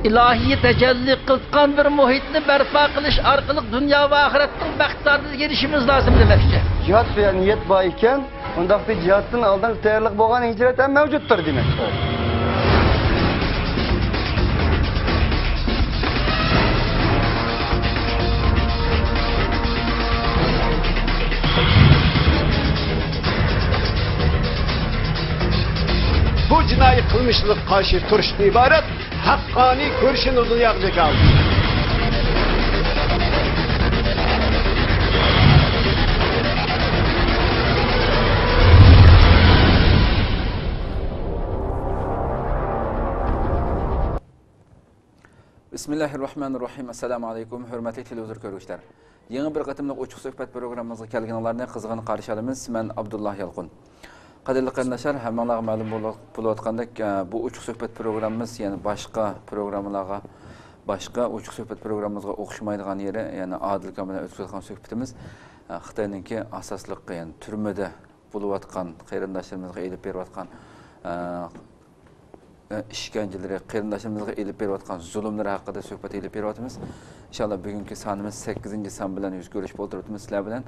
ilahiy tecelli kılkan bir muhitni berpa kılış arkalık dünya ve ahiretin baktardığına gelişimiz lazım demekçi. Cihat veya niyet bağıyken, ondak bir cihatın aldan tayarlık boğan hicret hem mevcuttur demek. Bu cinayi kılmışlık karşı turşun ibaret, hakkani görüşün uzun yakacak aldı. Bismillahirrahmanirrahim. Assalamu alaikum. Hürmetli televizyon görüşler. Yeni bir katımlık uçuk sohbet programımıza kelgenlerine kızgın karşı alımız. Ben Abdullah Yalqun. Qadirli qarindoshlar, hammalarga ma'lum bo'layotgandek, bu uçuk sohbet programımız, yani başka programlarga, başka uçuk sohbet programımızga o'xshamaydigan yeri, yani adillik bilan o'tkazilgan sohbetimiz Xitoyninki asosliq, yani turmada bo'layotgan qarindoshlarimizga elib berayotgan işkenceleri, qarindoshlarimizga elib berayotgan zulmlar haqida sohbat elib beryapmiz. İnşallah bugungi sonimiz 8-son bilan yuz ko'rishib o'tiribmiz sizlar bilan.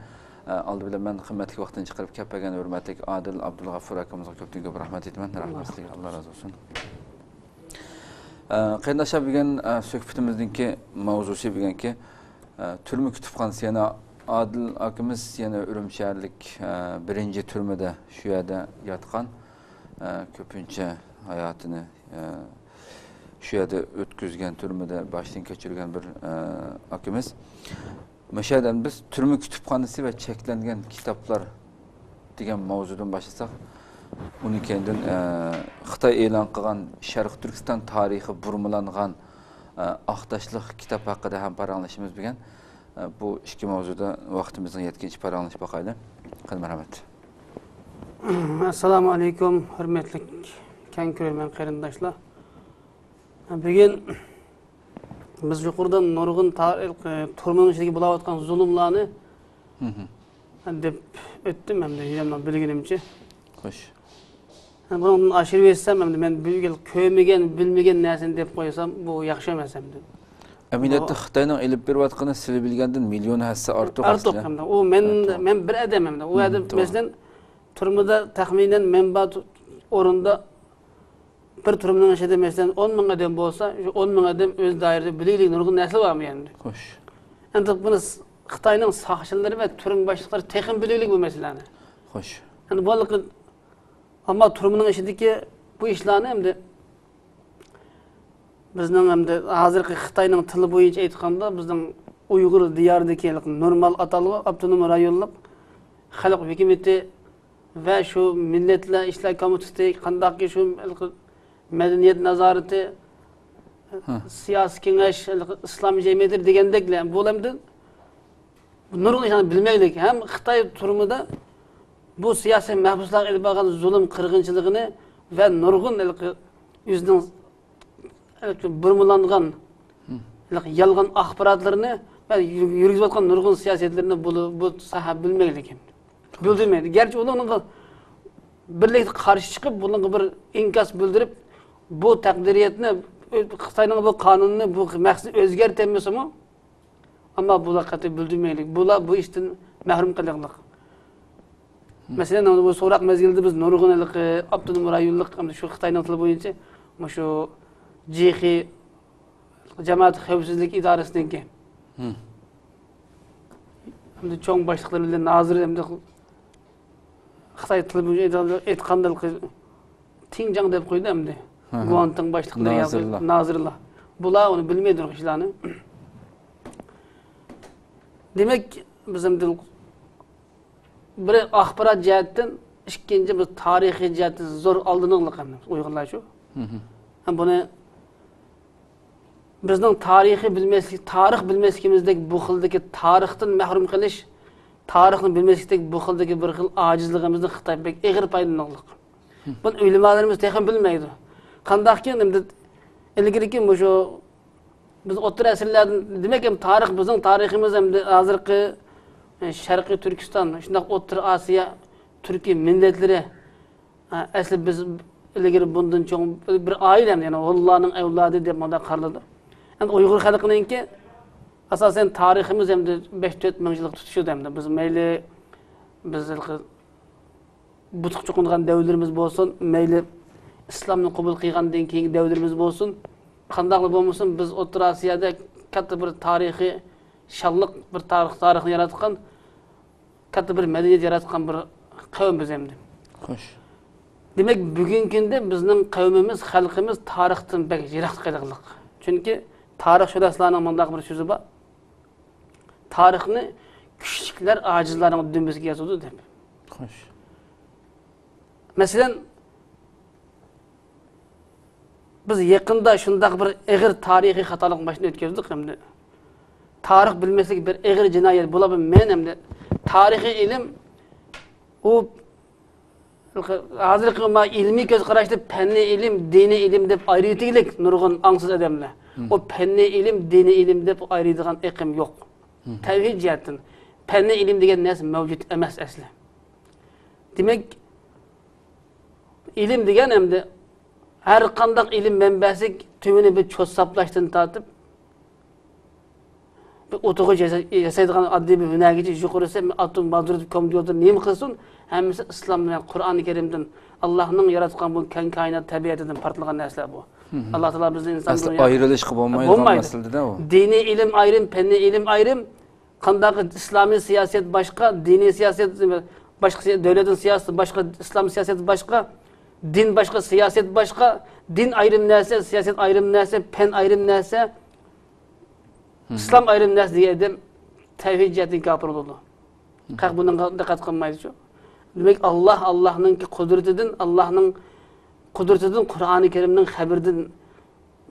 Aldı bilen ben kıymetli vaktini çıkarıp kepegen hürmetlik Adil Abdülgafur hakkımıza köptüğün gibi rahmet etmen. Rahmetli Allah razı olsun. Qardaşlar bugün söhbetimizdeki mavzusu bugün ki türmü kütüphanesi, yani Adil hakkımız, yani Ürümşehirlik birinci türmede şu yerde yatkan, köpünçe hayatını şu yerde ötküzgen, türmede baştan geçirgen bir hakkımız. Meşeden biz türmü kütüphanesi ve çeklengen kitaplar degan mavzudan başlasak, bunu kendin Xitoy e'lon qilgan Sharq Turkiston tarixi burmalangan aqtashliq kitap haqida ham paranglashimiz bo'lgan. Bu ikki mavzuda vaqtimizning yetgancha paranglashib boqaylik. Rahmat. Assalomu alaykum, hurmatli keng ko'rman qarindoshlar. Bugun biz yuqoridan nurg'un turmaning ichidagi bo'layotgan zulmlarni deb o'tdim, hamda bilganimcha. Xo'sh. Bundan oshirib etsam, men bu yil ko'rmagan, bilmagan narsani deb qo'ysam, bu yaxshi emas hamda. Amaliyotda Xitoyning elib berayotgani siz bilgandan million hassa ortiq. Ortiq hamda. U men bir odam hamda. U odam masalan turmada taxminan menbat o'rinda bir turumning içinde mesela 10.000 adam olsa, 10.000 adam öz dairede bileğilik nurgun nesli var mı yani? Hoş. Yani bunu Xitayning saqchiları ve turum başlıkları texin bileğilik bu meseleni. Hoş. Yani bu alıqı ama turumunun içindeki bu işlerini hem de bizning hem de hazırki Xitayning tili boyunca aytganda bizning Uyghur diyarındaki normal atalığı Abdunum rayonluq xalq hükümeti ve şu milletler işler komitesi qandaqki şu medeniyet nazareti, siyasi kengeş, İslam cemiyeti degendekle bu lemde nurgun işini bilmeylik. Hem Xitay turumunda bu siyasi mahpuslar elib algan zulüm qırgınçılığını ve nurgun yüzünün burmulangan yalgan axbaratlarını ve yürgüzüp atkan nurgun siyasetlerini bu saha bilmeylik. Bildirmeydi. Gerçi onun birlikte karşı çıkıp bunun bir inkas bildirip bu takdiriyetini, Xitayning bu kanununu, bu maqsad o'zgartirmasa mı? Ama bular qatı bildirmeylik. Bular bu işten mahrum qilganlik. Mesela bu so'roq mezgilida biz nurg'unlik, Abdunum rayonluq, şu Xitayning tili bo'yicha, şu Jixi Jamoat xavfsizlik idorasininki. Hamda cho'ng boshliqlari bilan nozir hamda Xitoy tili bo'yicha aytganda Tinjang deb qo'ydi hamda. Guanting başlıkları nazırlar. Bular onu bilmeydi o işlerini. Demek bizim bir axbarat cihetten, ikinci bir tarihi cihetten zor aldığınlık Uygurlar şu. Bunu bizning tarihi bilmeslik, tarix bilmesligimizdeki bu xildagi tarixdan mahrum qilish, tarixni bilmeslikdagi bu xildagi bir xil ojizligimizni Xitoy bek eg'ir paylanliq. Bunu ulamolarimiz texan bilmaydi. Qandaqki endi ilgiriki şu biz o'rta asrlardan demak ham tarix bizning tariximiz ham hozirgi Sharqiy Turkiston, shundoq O'rta Osiyo Turkiy millatlari asli biz ilgari bundan çoğun bir ailem yani Allah'ın evladı deb manda qarladı. Yani Uyghur xalqininki asasen tariximiz hem de 5-4 ming yıllık tutuşuyordu hem de biz meyli biz butuq çoqungan dövrlerimiz bolsun, meyli İslam'ni qabul qilgandan keyingi dövrlerimiz bolsun, qandaqlı bolmasin biz O'rta Osiyoda katta bir tarixiy shalliq bir tarixni yaratgan, katta bir madaniyat yaratgan bir qavmimiz hem de. Xo'sh. Demek bugün günde bizning qavmimiz, xalqimiz tarixdan bek yiroq qilganlik. Chunki tarixshunoslarning mundaq bir so'zi bor. Tarixni kuchliklar ojizlarning dumbasiga yozadi deb. Xo'sh. Masalan, biz yaqinda shundaq bir ig'ir tarixiy xatolik mashina o'tkazdik hamda tarix bilmaslik bir ig'ir jinoyat bo'ladi. Men hamda tarixiy ilm u hozirgi ilmiy ko'z qarashda fanniy ilm, diniy ilm deb ayiraylik nurg'un аңсыз odamlar. O fanniy ilm, diniy ilm deb ayiradigan iqim yo'q. Tavhid jihatdan fanniy ilm degan narsa mavjud emas asli. Demak, ilm degan hamda har qanday ilm manbasi tümünü bir cho'saplashdan tortib bir o'tug'i yasaydigan oddiy bir hunargacha yuqorisi atom bazrut kompyuter nima qilsin hammasi islom bilan Qur'oni Karimdan Allohning yaratgan bu keng koinot tabiatidan portlagan narsalar bu. Alloh taolo bizni inson dunyosi ayrilish bo'lmaydigan masalada u. Diniy ilm ayrim, fanniy ilm ayrim. Qanday islomiy siyosat boshqa, diniy siyosat boshqa, davlatning siyosati boshqa, islom siyosati boshqa, din boshqa, siyosat boshqa, din ayrim narsa, siyosat ayrim narsa, fen ayrim narsa, islom ayrim narsa degan tavhid jihatdan kafir bo'ldi. Qaq bundan diqqat qilmaydi-ku. Demak Allohning qudratidan Qur'oni Karimning xabardan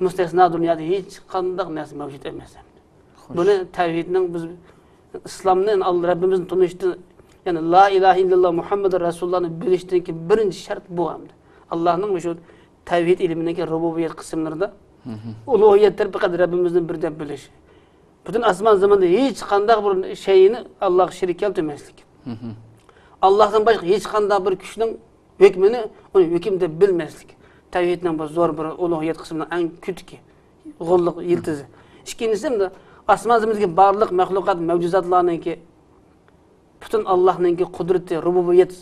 mustasno dunyoda hech qanday narsa mavjud emas. Buni tavhidning biz islomning Rabbimizni tunishdi, ya'ni la ilaha illalloh Muhammadur Rasulullohni bilishdagi birinchi shart bu hamda. Allohning shu tavhid ilmidagi rububiyat qismlarida ulug'iyatlar faqat Rabbimizni birdan bilish. Butun osmon zamonda hech qanday bir shayni Alloh shirik keltirmaslik. Allohdan boshqa hech qanday bir kuchning hukmini uni hukm deb bilmaslik. Tavhidning bu zo'r bir ulug'iyat qismining eng kutki, g'olliq yiltizi. Ikkinchisi ham osmon zamondagi barliq maxluqot mavjudotlarningki butun Allohning qudrati, rububiyat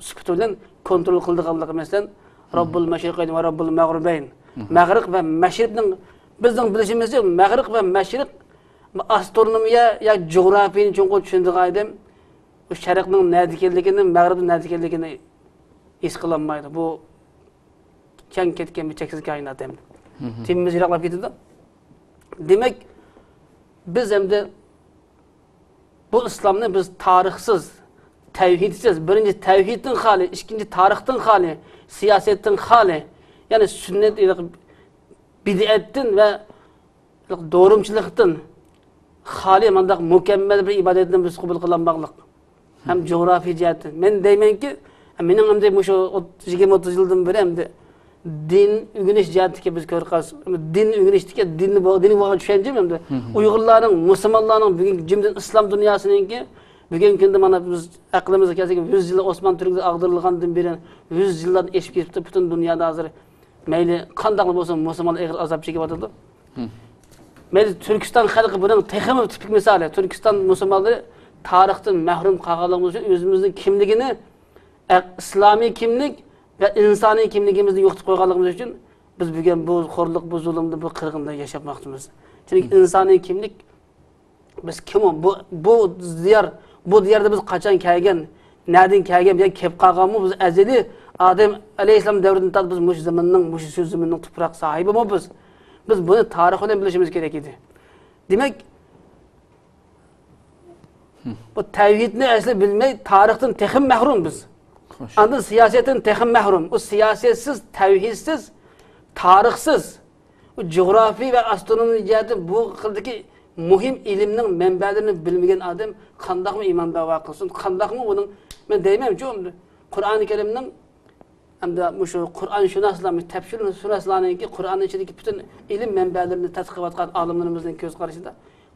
sifati bilan kontrol qildiganligi masalan Robbul mashriqayn va Robbul mag'ribayn. Mag'rib va mashriqning bizning bilishimizcha mag'rib va mashriq astronomiya yoki jo'grafiyani cho'nqur tushundigan odam bu sharqning nada ekanligini, mag'ribning nada ekanligini his qilolmaydi. Bu keng ketgan bir cheksiz koinot ham. Timiz yiroqlab ketdi. Demak, biz hamda bu islomni biz tarixsiz, tavhidsiz, birinchi tavhiddan xoli, ikkinchi tarixdan xoli, siyosatdan xoli, ya'ni sunnat, bid'atdan va doğrumchilikdan xoli mandaq mukammal bir ibodatni biz qabul qilolmoqlik. Ham jo'g'rafiy jihatdan. Men deymanki, mening ham shu 20-30 yildan beri hamda din o'rganish jihatiga biz ko'rqas. Din o'rganishga dinni bo'lgan tushuncham hamda Uyg'urlarning, musulmonlarning bugungi jumladan islom dunyosiningki bugungi kunda mana biz aqlimizga kelsak 100 yil Osmon Turkida ag'dirilgandan beri 100 yildan eshib ketibdi butun dunyoda hozir mayli qanday bo'lsa musulmonlar ig'ir azob chekyapti. Mayli Turkiston xalqi buning texmi tipik misoli. Turkiston musulmonlari tarixdan mahrum qolganligimiz uchun o'zimizning kimligini, islomiy kimlik ve insani kimligimizni yo'qotib qo'yganligimiz uchun biz bugun bu xo'rliq, bu zulmni, bu qirg'inda yashayapmiz. Chunki insoniy kimlik biz kim bu diyarda biz qachon kelgan, nereden kelgan, yani kelib qolganmi biz azali Adem alayhissalom davridan tortib biz mush zaminning, mush shu zaminning tuproq sahibimi biz. Biz buni tarix bilan bilishimiz kerak edi. Demak, bu tavhidni asli bilmay tarixdan texim mahrum biz. Andan siyasetin texim mahrum. O siyasetsiz, tavhidsiz, tarixsiz, o coğrafi ve astronomi cihati bu xildagi muhim ilimning manbalarini bilmagan odam qandaqmi iymon da'vo qilsin, qandaqmi uning men deymanchi, Qur'oni Karimning hamda shu Qur'on shunoslarning tafsir suraslarningki Qur'on ichidagi butun ilm manbalarini tadqiq etgan olimlarimizning ko'z qarashida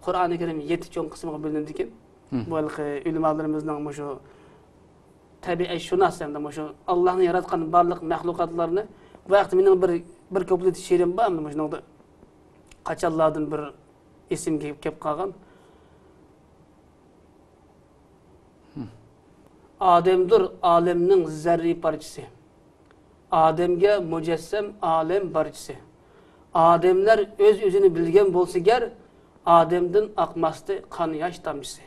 Qur'oni Karim 7 cho'ng qismga bo'linadi ekan. Bu ulamolarımızning shu tabiiy shunos hamda shu Allohning yaratgan barliq mahluqotlarni Bu vaqt mening bir kuplet she'rim bor, mana shuningda qachonlardan bir esimga kelib qolgan. Ademdir alemning zarri parchasi. Ademga mujassam alem barchasi. Ademlar o'z-o'zini bilgan bo'lsa gar, Ademdan aqmasdi qon yosh tomchisi.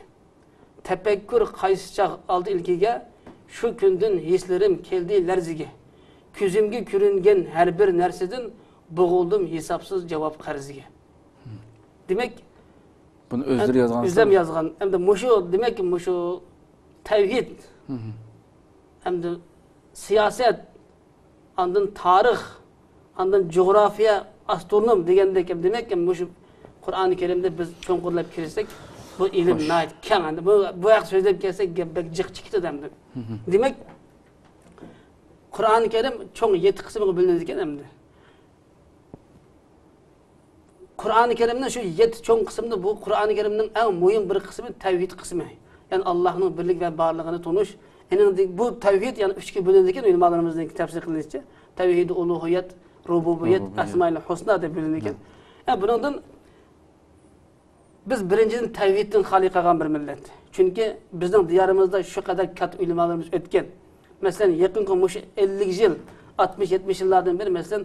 Tafakkur qaysi chaq oldi ilkiga, shu kundan hislarim keldi larziga. Ko'zimga ko'ringan har bir narsadan bo'g'ildim hisobsiz javob qarziga. Demak, buni o'zlari yozgan. O'zim yozgan. Endi mushu demak mushu tavhid. Endi siyosat, ondan tarix, ondan coğrafiya, astronom degandek demak mushu Qur'oni Karimda biz cho'nqurlab kirsak, bu ilm nayt keng. Endi bu vaqt so'zlab kelsak gapbak jiq chiqdi endi. Demak, Qur'oni Karim cho'ng 7 qismga bo'linadi ekan endi. Qur'oni Karimning shu 7 cho'ng qismida bu Qur'oni Karimning eng muhim bir qismi tavhid qismi. Ya'ni Allohning birlik va borlig'ini tunish. Bu tavhid yani 3 ga bo'linadi ekan ulamolarimizdagi tafsir qilinishicha. Tavhid uluhiyat, rububiyat, asmaul husna deb bo'linadi ekan. Bundan biz birinchidan tavhiddan xoli qilgan bir millat. Chunki bizning diyorimizda shu qadar katta ulamolarimiz o'tgan. Masalan, yaqinqi mush 50 yil, 60-70 yillardan beri, masalan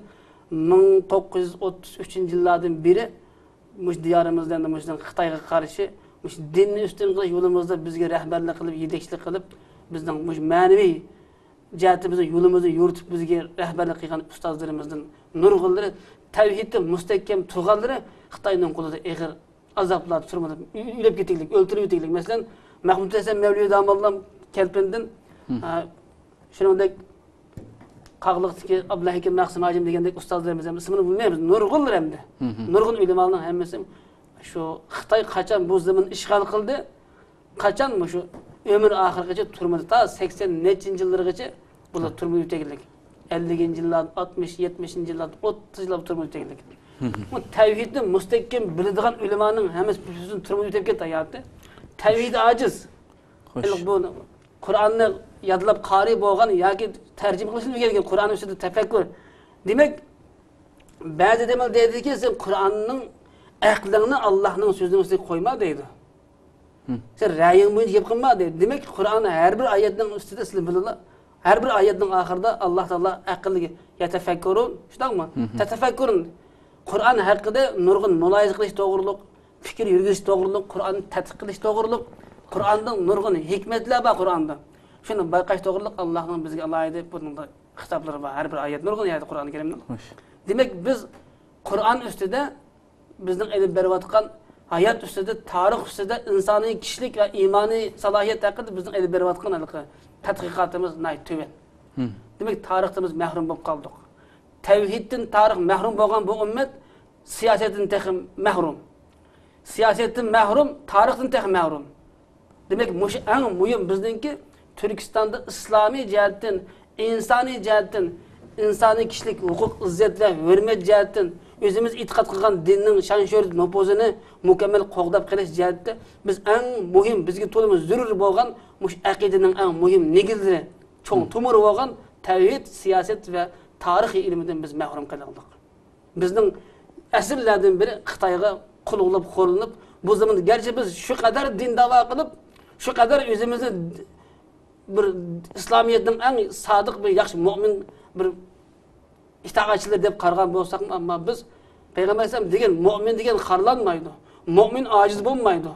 1933-yillardan beri mush diyorimizda mush Xitoyga qarshi mush dinni ustun qilish yo'limizda bizga rahbarlik qilib, yetakchilik qilib, bizning mush ma'naviy jihatimizni yo'limizni yuritib bizga rahbarlik qilgan ustozlarimizdan nurg'unlari tavhidni mustahkam turganlari Xitoyning qo'lida ig'ir azoblar turmadi. O'lib ketaylik, o'ltirib ketaylik. Masalan, Mahmud Hasan Mavliy Damallam Kelpindan shuningdek Qaqliqdagi Abdullah Hakim Maqsim Hajim degandek ustozlarimiz ham ismini bilmaymiz. Nurg'unlar hamda. Nurg'un ulamolarning hammasi shu Xitoy qachon bu zaminni ishg'ol qildi, qachon shu ömür oxirigacha turmadi. Ta 80-nechi-yillargacha bular turmadi o'taganlik. 50-yillar, 60-70-yillar, 30-yillar turmadi o'taganlik. Bu tavhidni mustahkam biladigan ulamoning hammasi bizning turmadi o'tib ketdi hayotda. Tavhid ojiz. Bu Qur'onni yodlab qari bo'lgan yoki tarjima qilishni o'rgangan Qur'on ustida tafakkur. Demak, ba'zi odamlar deydiki, sen Qur'onning aqlingni Allohning so'zining ustiga qo'yma deydi. Sen ra'ying bo'yicha gap qilma deydi. Demak, Qur'on har bir oyatning ustida sizlar bilinglar. Har bir oyatning oxirida Alloh taolo aqlga yatafakkurun, shundaqmi? Tatafakkurun. Qur'on haqida nurg'un muloyiza qilish to'g'riliq, fikr yurgizish to'g'riliq, Qur'onni tadqiq qilish to'g'riliq, Qur'onning nurg'un hikmatlar bor Qur'onda. Shuni bayqash to'g'riliq Allohning bizga alohida bunda xitoblari bor. Har bir oyat nurg'un oyat Qur'oni Karimning. Demak, biz Qur'on ustida bizning ilm berayotgan hayot ustida, tarix ustida insoniy kishilik va iymoniy salohiyat haqida bizning ilm berayotgan tadqiqotimiz to'van. Demak, tariximiz mahrum bo'lib qoldik. Tavhiddan tarix mahrum bo'lgan bu ummat siyosatdan texim mahrum. Siyosatdan mahrum, tarixdan texim mahrum. Demak, mush eng muhim bizningki Turkistonda islomiy jihatdan, insoniy jihatdan, insoniy kishilik, huquq, izzat va hurmat jihatdan o'zimiz e'tiqod qilgan dinning shon-shuhrat nopozini mukammal qo'g'dab qilish jihatda biz eng muhim, bizga to'limiz zarur bo'lgan mush aqidaning eng muhim negizlari, cho'ng tumuri bo'lgan tavhid, siyosat va tarixiy ilmidan biz mahrum qilindik. Bizning asrlardan beri Xitoyga qulluqlab qo'linib, bu zamonda garchi biz shu qadar din da'vo qilib, shu qadar o'zimizni bir islomiyatning eng sodiq bir yaxshi mu'min bir itoatchilar deb qaragan bo'lsak, ammo biz payg'ambar alayhisalom degan mu'min degan xorlanmaydi. Mu'min ojiz bo'lmaydi.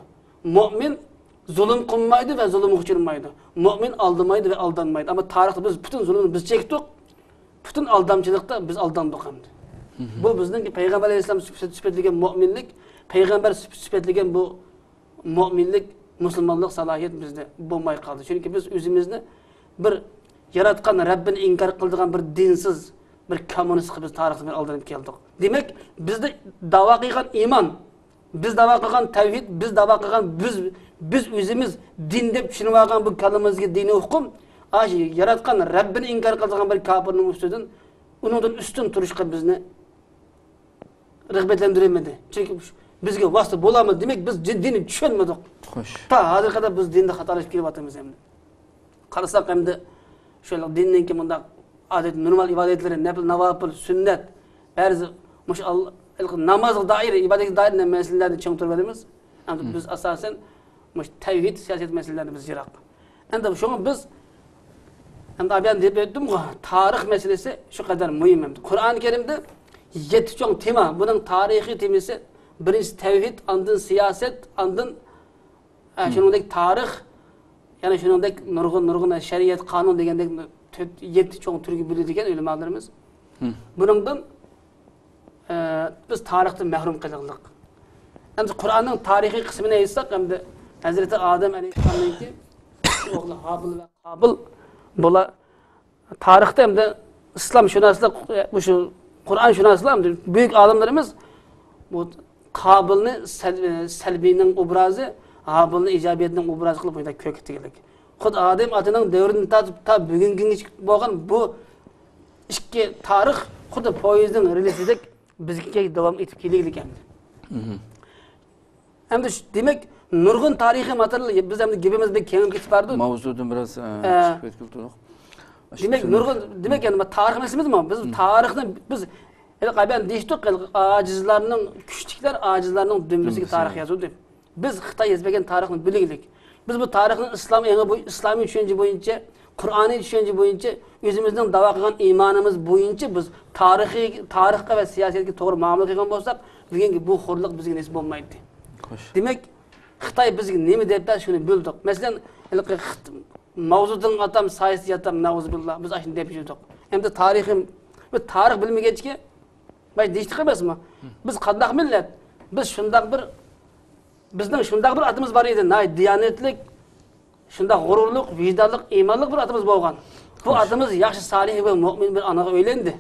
Mu'min zulm qilmaydi va zulm uchirmaydi. Mu'min aldamaydi va aldanmaydi. Ammo tarixda biz butun zulmni biz chekdik. Butun aldamchilikda biz aldandik hamda. Bu bizning payg'ambar alayhisalom sifatlagan mu'minlik, payg'ambar sifatlagan bu mu'minlik, musulmonlik salohiyat bizda bo'lmay qoldi. Chunki biz o'zimizni bir yaratgan Rabbini inkor qiladigan bir dinsiz, bir kommunist qilib tarixdan aldanib keldik. Demak, bizda da'vo qilgan iymon, biz da'vo qilgan tavhid, biz da'vo qilgan biz o'zimiz din deb tushunib olgan bu kalimamizga diniy hukm, ashi yaratgan Rabbini inkor qiladigan bir kofirning ustidan, uningdan ustun turishga bizni rag'batlantirmadi. Chunki bizga vosita bo'lamiz. Demak, biz dinni tushunmadik. Xo'sh. Ta hozir qadar biz dinda xatolashib kelyapmiz endi. Qarasak endi shular dinning ki bunda adet normal ibadetleri, nafil, navafil, sünnet, ba'zi mush namazga doir, ibodatga doir masalalarni chong turganimiz. Endi biz asosan mush tavhid, siyosat masalalarini biz yiroq. Endi shuni biz endi abiyan deb aytdim-ku, tarix masalasi shu qadar muhim. Qur'oni Karimda 7 chong tema, buning tarixiy temasi birinchi tavhid, ondan siyosat, ondan shuningdek tarix, yana shuningdek nurg'un shariat, qonun degandek 7 chong turga bo'ladigan ulamolarimiz. Buningdan biz tarixdan mahrum qilindik. Endi Qur'onning tarixiy qismini aytsak, endi Hazreti Adem alayhissalomning o'g'li Habil va Qabil bular tarixda endi islom shunoslar, shu Qur'on shunoslar, buyuk olimlarimiz bu Qabilni salbiyning obrazi, Habilni ijobiyatning obrazi qilib qo'ydi ko'kitilik. Xud Adem otaning davridan tortib ta bugungi bo'lgan bu ikki tarix xuddi poyezdning relsidek bizga davom etib kelaylik ekan. Endi demak nurg'un tarixiy material biz endi gapimizga kengib ketib bordi. Mavzudan biroz chiqib ketdik. Demak nurg'un demak endi tarix emasmizmi? Biz tarixni biz qaban deyishdik, ajizlarning kuchliklar ajizlarning dumbisiga tarix yozildi. Biz Xitoy yozmagan tarixni bilaylik. Biz bu tarixni islomiy tushuncha bo'yicha, Qur'oniy tushuncha bo'yicha, o'zimizning da'vo qilgan iymonimiz bo'yicha biz tarixga va siyosatga to'g'ri muomala qilgan bo'lsak, bugungi bu xo'rliq bizga nisbat bo'lmaydi. Demak, Xitoy bizga nima debdi, shuni bildik. Masalan, mavzudan atam siyosiyatam nauzubillah biz ashuni deb yurdik. Endi tarixim bu tarix bilmagachga bay deyishdik emasmi? Biz qanday millat? Biz shunday bir bizning shunday bir atimiz bor edi, diyonatlik, shunday g'ururlik, vijdonlik, iymonlik bir atimiz bo'lgan. Bu atimiz yaxshi solih va mu'min bir onaga o'ylendi.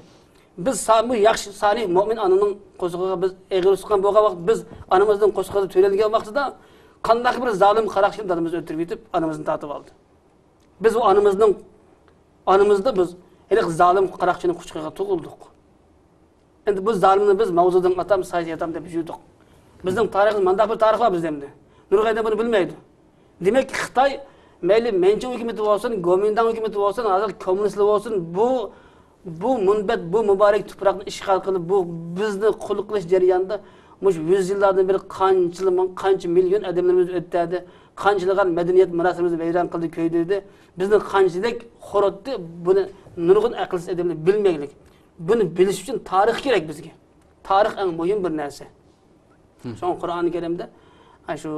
Biz bu yaxshi solih mu'min onaning qo'shig'iga biz egri chiqqan bo'lgan vaqt, biz onamizning qo'shig'iga to'yilgan vaqtida qanday bir zolim qaraqshim dadimizni o'tirib yetib, onamizni tatib oldi. Biz bu onamizda biz hali zolim qaraqchining quchog'iga tug'ildik. Endi bu zolimni biz mavzudan atam, sayyatam deb yurdik. Bizning tariximiz manda bir tarix var bizde. Nurg'ayda buni bilmaydi. Demak, Xitoy mayli menchi hukumati bo'lsin, Gomindan hukumati bo'lsin, hozir kommunistlar bo'lsin, bu munbat, bu muborak tuproqni ishg'ol qilib, bu bizni qul qilish jarayonida mush 100 yillardan beri qancha million odamlarimiz o'tdi, qanchalar madaniyat merosimizni vayron qildi, ko'ydirdi. Bizni qanchalik xo'rotdi, buni nurg'un aqlsiz odamlar bilmaylik. Buni bilish uchun tarix kerak bizga. Tarix eng muhim bir narsa. Son Qur'oni Karimda shu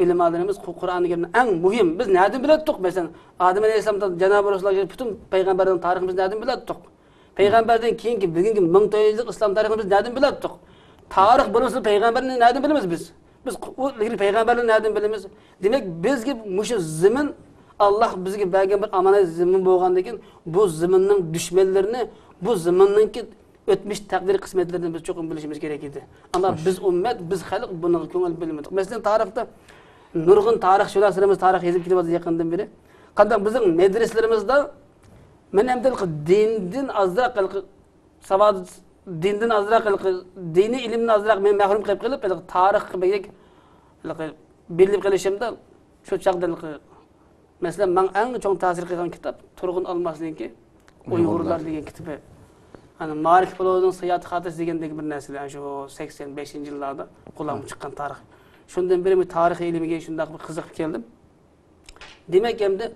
ilmlarimiz Qur'oni Karimda eng muhim. Biz nereden biletdik? Mesela Adem Aleyhisselam'dan Cenab-ı Resulullah bütün peygamberlerin tariximiz nereden biletdik? Peygamberden keyingi bugünkü 1400 yıllık İslam tariximiz nereden biletdik? Tarix bunisi peygamberini nereden bilemiz biz? Biz o peygamberleri nereden bilemiz? Demek bizge muşu zimin Allah bizge bergen bir amanet zimin bo'lgandan keyin bu ziminning düşmanlarini, bu ziminninki ötmüş takdir kısmetlerini biz çok bilişimiz gerekirdi. Ama biz ümmet, biz halk bunu köngül bilmedik. Mesela tarihte nurg'un tarix şuraslarımız tarix yazıp gidiyoruz yakından beri. Qanday bizim medreselerimizde men hem de dinden azrak savad dinden azrak dini ilimden azrak men mahrum qilib tarix qilib bilib qilishimda shu chaqda mesela men eng cho'ng ta'sir qilgan kitob Turg'un Almasninki Uyg'urlar degan kitobi. Hani Marif Polov'un Siyat Hatırsı degandagi bir narsa, yani şu 85-yillarda qo'llanib chiqqan tarix. Shundan beri men tarix ilmiga shunday bir qiziqib keldim. Demak, endi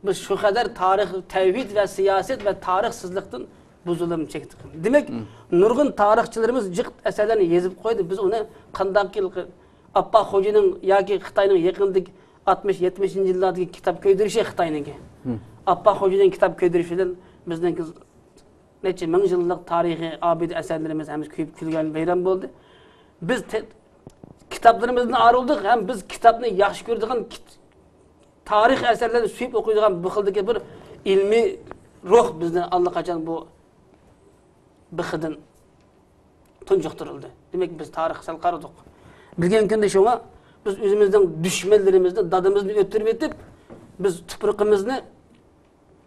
biz shu qadar tarix, tavhid va siyosat va tarixsizlikdan buzilib chekdik. Demak, nurg'un tarixchilarimiz jiq asarlarni yozib qo'ydi. Biz uni qanday Appa Xo'janing yoki Xitoyning yaqindik 60-70-yillardagi kitob ko'ydirishi Xitoyniki. Appa Xo'janing kitob ko'ydirishidan bizning neçe ming yıllık tarihi abidi eserlerimiz hem kuyup külgen veyran oldu. Biz kitaplarımızdan arıldık, hem biz kitabını yaxşı gördük, tarih eserlerini suyup okuyduğun bu xildagi bir ilmi ruh bizden Allah kaçan bu bıxıdın tuncuqtırıldı. Demek biz tarixsel qaradık. Bilgen günde şuna biz özümüzden düşmanlarımızdan dadımızını ötürüp etip biz tuprağımızını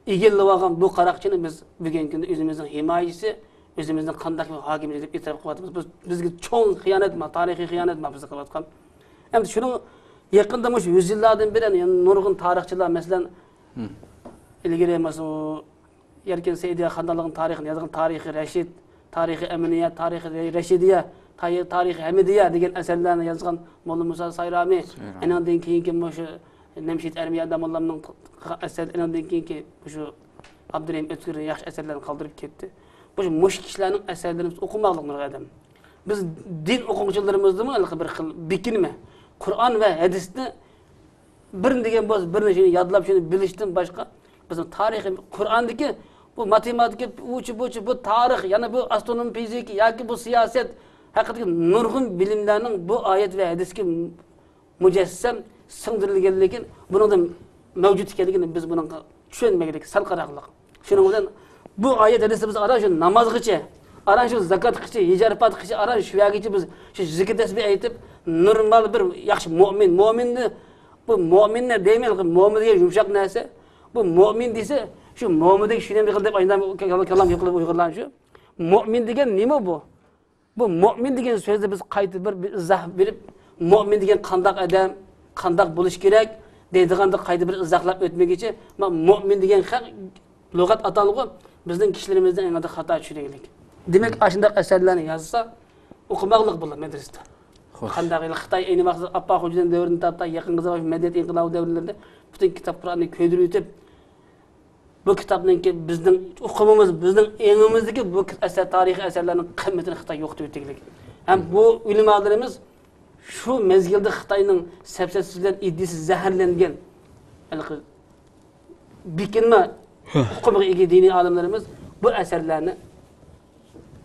İgilli olgan bu qaraqchini biz bugungi kunda o'zimizning himoyachisi, o'zimizning qanday hokimiyat deb e'tirof qilyapmiz. Bizga cho'ng xiyonat, tarixiy xiyonat bizni qilayotgan. Endi shuni yaqinda mush 100 yillardan beri nurg'un tarixchilar masalan ilgari Erkin Seydiye Xandalığın tarixini yazgan Tarixi Reşid, Tarixi Eminiye, Tarixi Reşidiye, Tarixi Hamidiye degan eserlerini yazgan Molla Musa Sayrami. Enandan keyinki şu Nemşit Ermiyada mollamның eser enandan keyinki şu Abdurrahim Ötkür'ün yaxşı eserlerini kaldırıp ketdi. Bu muş kişilerin eserlerini okumaklık nurg adam. Biz din okuqchilarımızda mı bir xil bikinme. Kur'an ve hadisni birini degan bo'lsa, birini shuni yodlab shuni bilishdan boshqa bizim tarixiy Qur'ondagi bu matematika, bu tarix, yana bu astronom fizika yoki bu siyoset haqidagi nurg'un bilimlarning bu oyat va hadisga mujassam singdirilganligi buningda mavjud ekanligini biz buni tushunmaganlik, sal qaraqliq. Shuning bilan bu oyat hadisni biz ana shu namozgacha, ana shu zakotgacha, hijratgacha, ana shu yo'gacha biz shu zikr tasbih aytib normal bir yaxshi mo'minni bu mo'minlar deymiz, mo'min degan yumshoq narsa. Bu mo'min desa, shu mo'mindek shuni qil deb aynan kalam yo'qlab uyg'urlar shu. Mo'min degan nima bu? Bu mo'min degan so'zni biz qaytib bir izoh berib, mo'min degan qandoq odam, qandoq bo'lish kerak deydiganda qaytib bir izohlab o'tmaguncha, mo'min degan lug'at atalg'i bizning kishilarimizdan yanada xato tushunaylik. Demak, ashundaq asarlarni yozsa, o'qimoqlik bo'ladi madrasada. Qanday Xitoy ayni vaqtda Appa Xo'jadan davridan tortib yaqingi zaman madaniyat inqilobi davrlarida butun kitob Qur'onni ko'ydirib o'tib, bu kitobninki bizning o'qimimiz, bizning engimizdagi bu asar tarixiy asarlarning qimmatini Xitoy yo'qotib o'tganlik. Ham bu ulemolarimiz shu mezgilda Xitoyning safsatasidan iddisi zaharlangan bikinma huquqiga ega diniy olimlarimiz bu asarlarni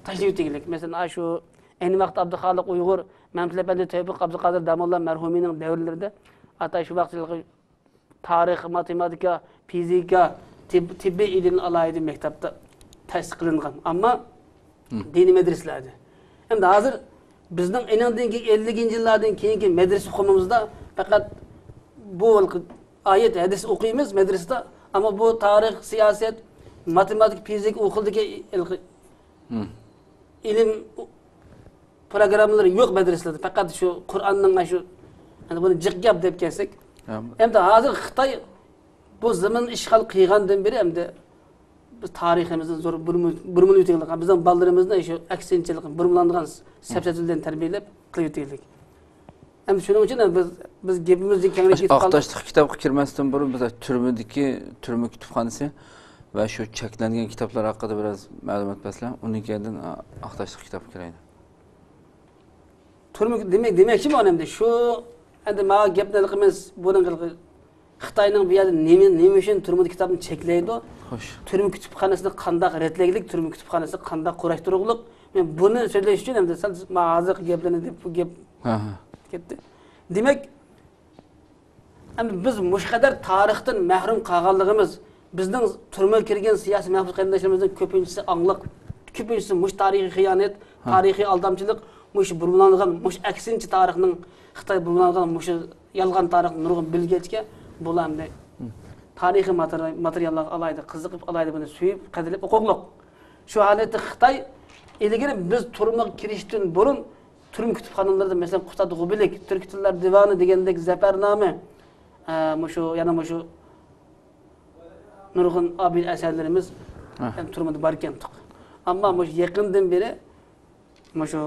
tashlab o'tganlik. Masalan, shu ayni vaqtda Abduxoliq Uyg'ur, Mamtil Efendi Tevfik Abduqodir Damollah marhumining davrlarida atay shu vaqtdagi tarix, matematika, fizika, tibbiy ilm alayida maktabda tasdiq qilingan. Ammo diniy madrasalarda. Endi hozir bizning enandan 50-yillardan keyingi madrasa o'qimimizda faqat bu oyat hadis o'qiymiz madrasada, ammo bu tarix, siyoset, matematika, fizika o'qildagi ilm programmaları yo'q madrasalarda. Faqat shu Qur'onning shu ana buni jiq gap deb kelsak. Endi hozir Xitoy bu zaman ishg'ol qilgandan beri endi biz tariximizni zo'r burmul o'taylik. Bizning bolalarimizni shu aksinchilik burmulangan sabsatlardan tarbiyalab qilib o'taylik. Endi shuning uchun biz gapimizni kengroq etib qoldik. Aqtashliq kitobga kirmasdan burun biz turma kutubxonasi va shu cheklangan kitoblar haqida biroz ma'lumot bersam, undan keyin aqtashliq kitobga kiraydi. Demakchi bo'lamda shu endi ma gaplarimiz buning Xitoyning bu yerda nima uchun turma kitobni cheklaydi? Xo'sh. Turma kutubxonasini qanday retlaylik, turma kutubxonasini qanday qurashtirug'lik, men buni so'zlash uchun endi ma hozir gaplarni deb bu gap ketdi. Demak, endi biz mush qadar tarixdan mahrum qolganligimiz, bizning turma kirgan siyosiy mahbus qarindoshlarimizning ko'pinchisi angliq, ko'pinchisi mush tarixiy xiyonat, tarixiy aldamchilik, mush burmulangan, mush aksinchi tarixning Xitoy burmulangan mush yolg'on tarixni nurg'un bilgachga bularni tarixiy materiallar alaydi, qiziqib alaydi, buni suyib, qadrlab o'qoqliq. Shu holatda Xitoy ilgari biz turma kirishdan burun turma kutubxonalarida masalan Qutat G'ubilik, Turk tillar divoni degandek zafarnoma, yana mushu nurg'un abil asarlarimiz ham turmada bor ekan. Ammo mush yaqindan beri mushu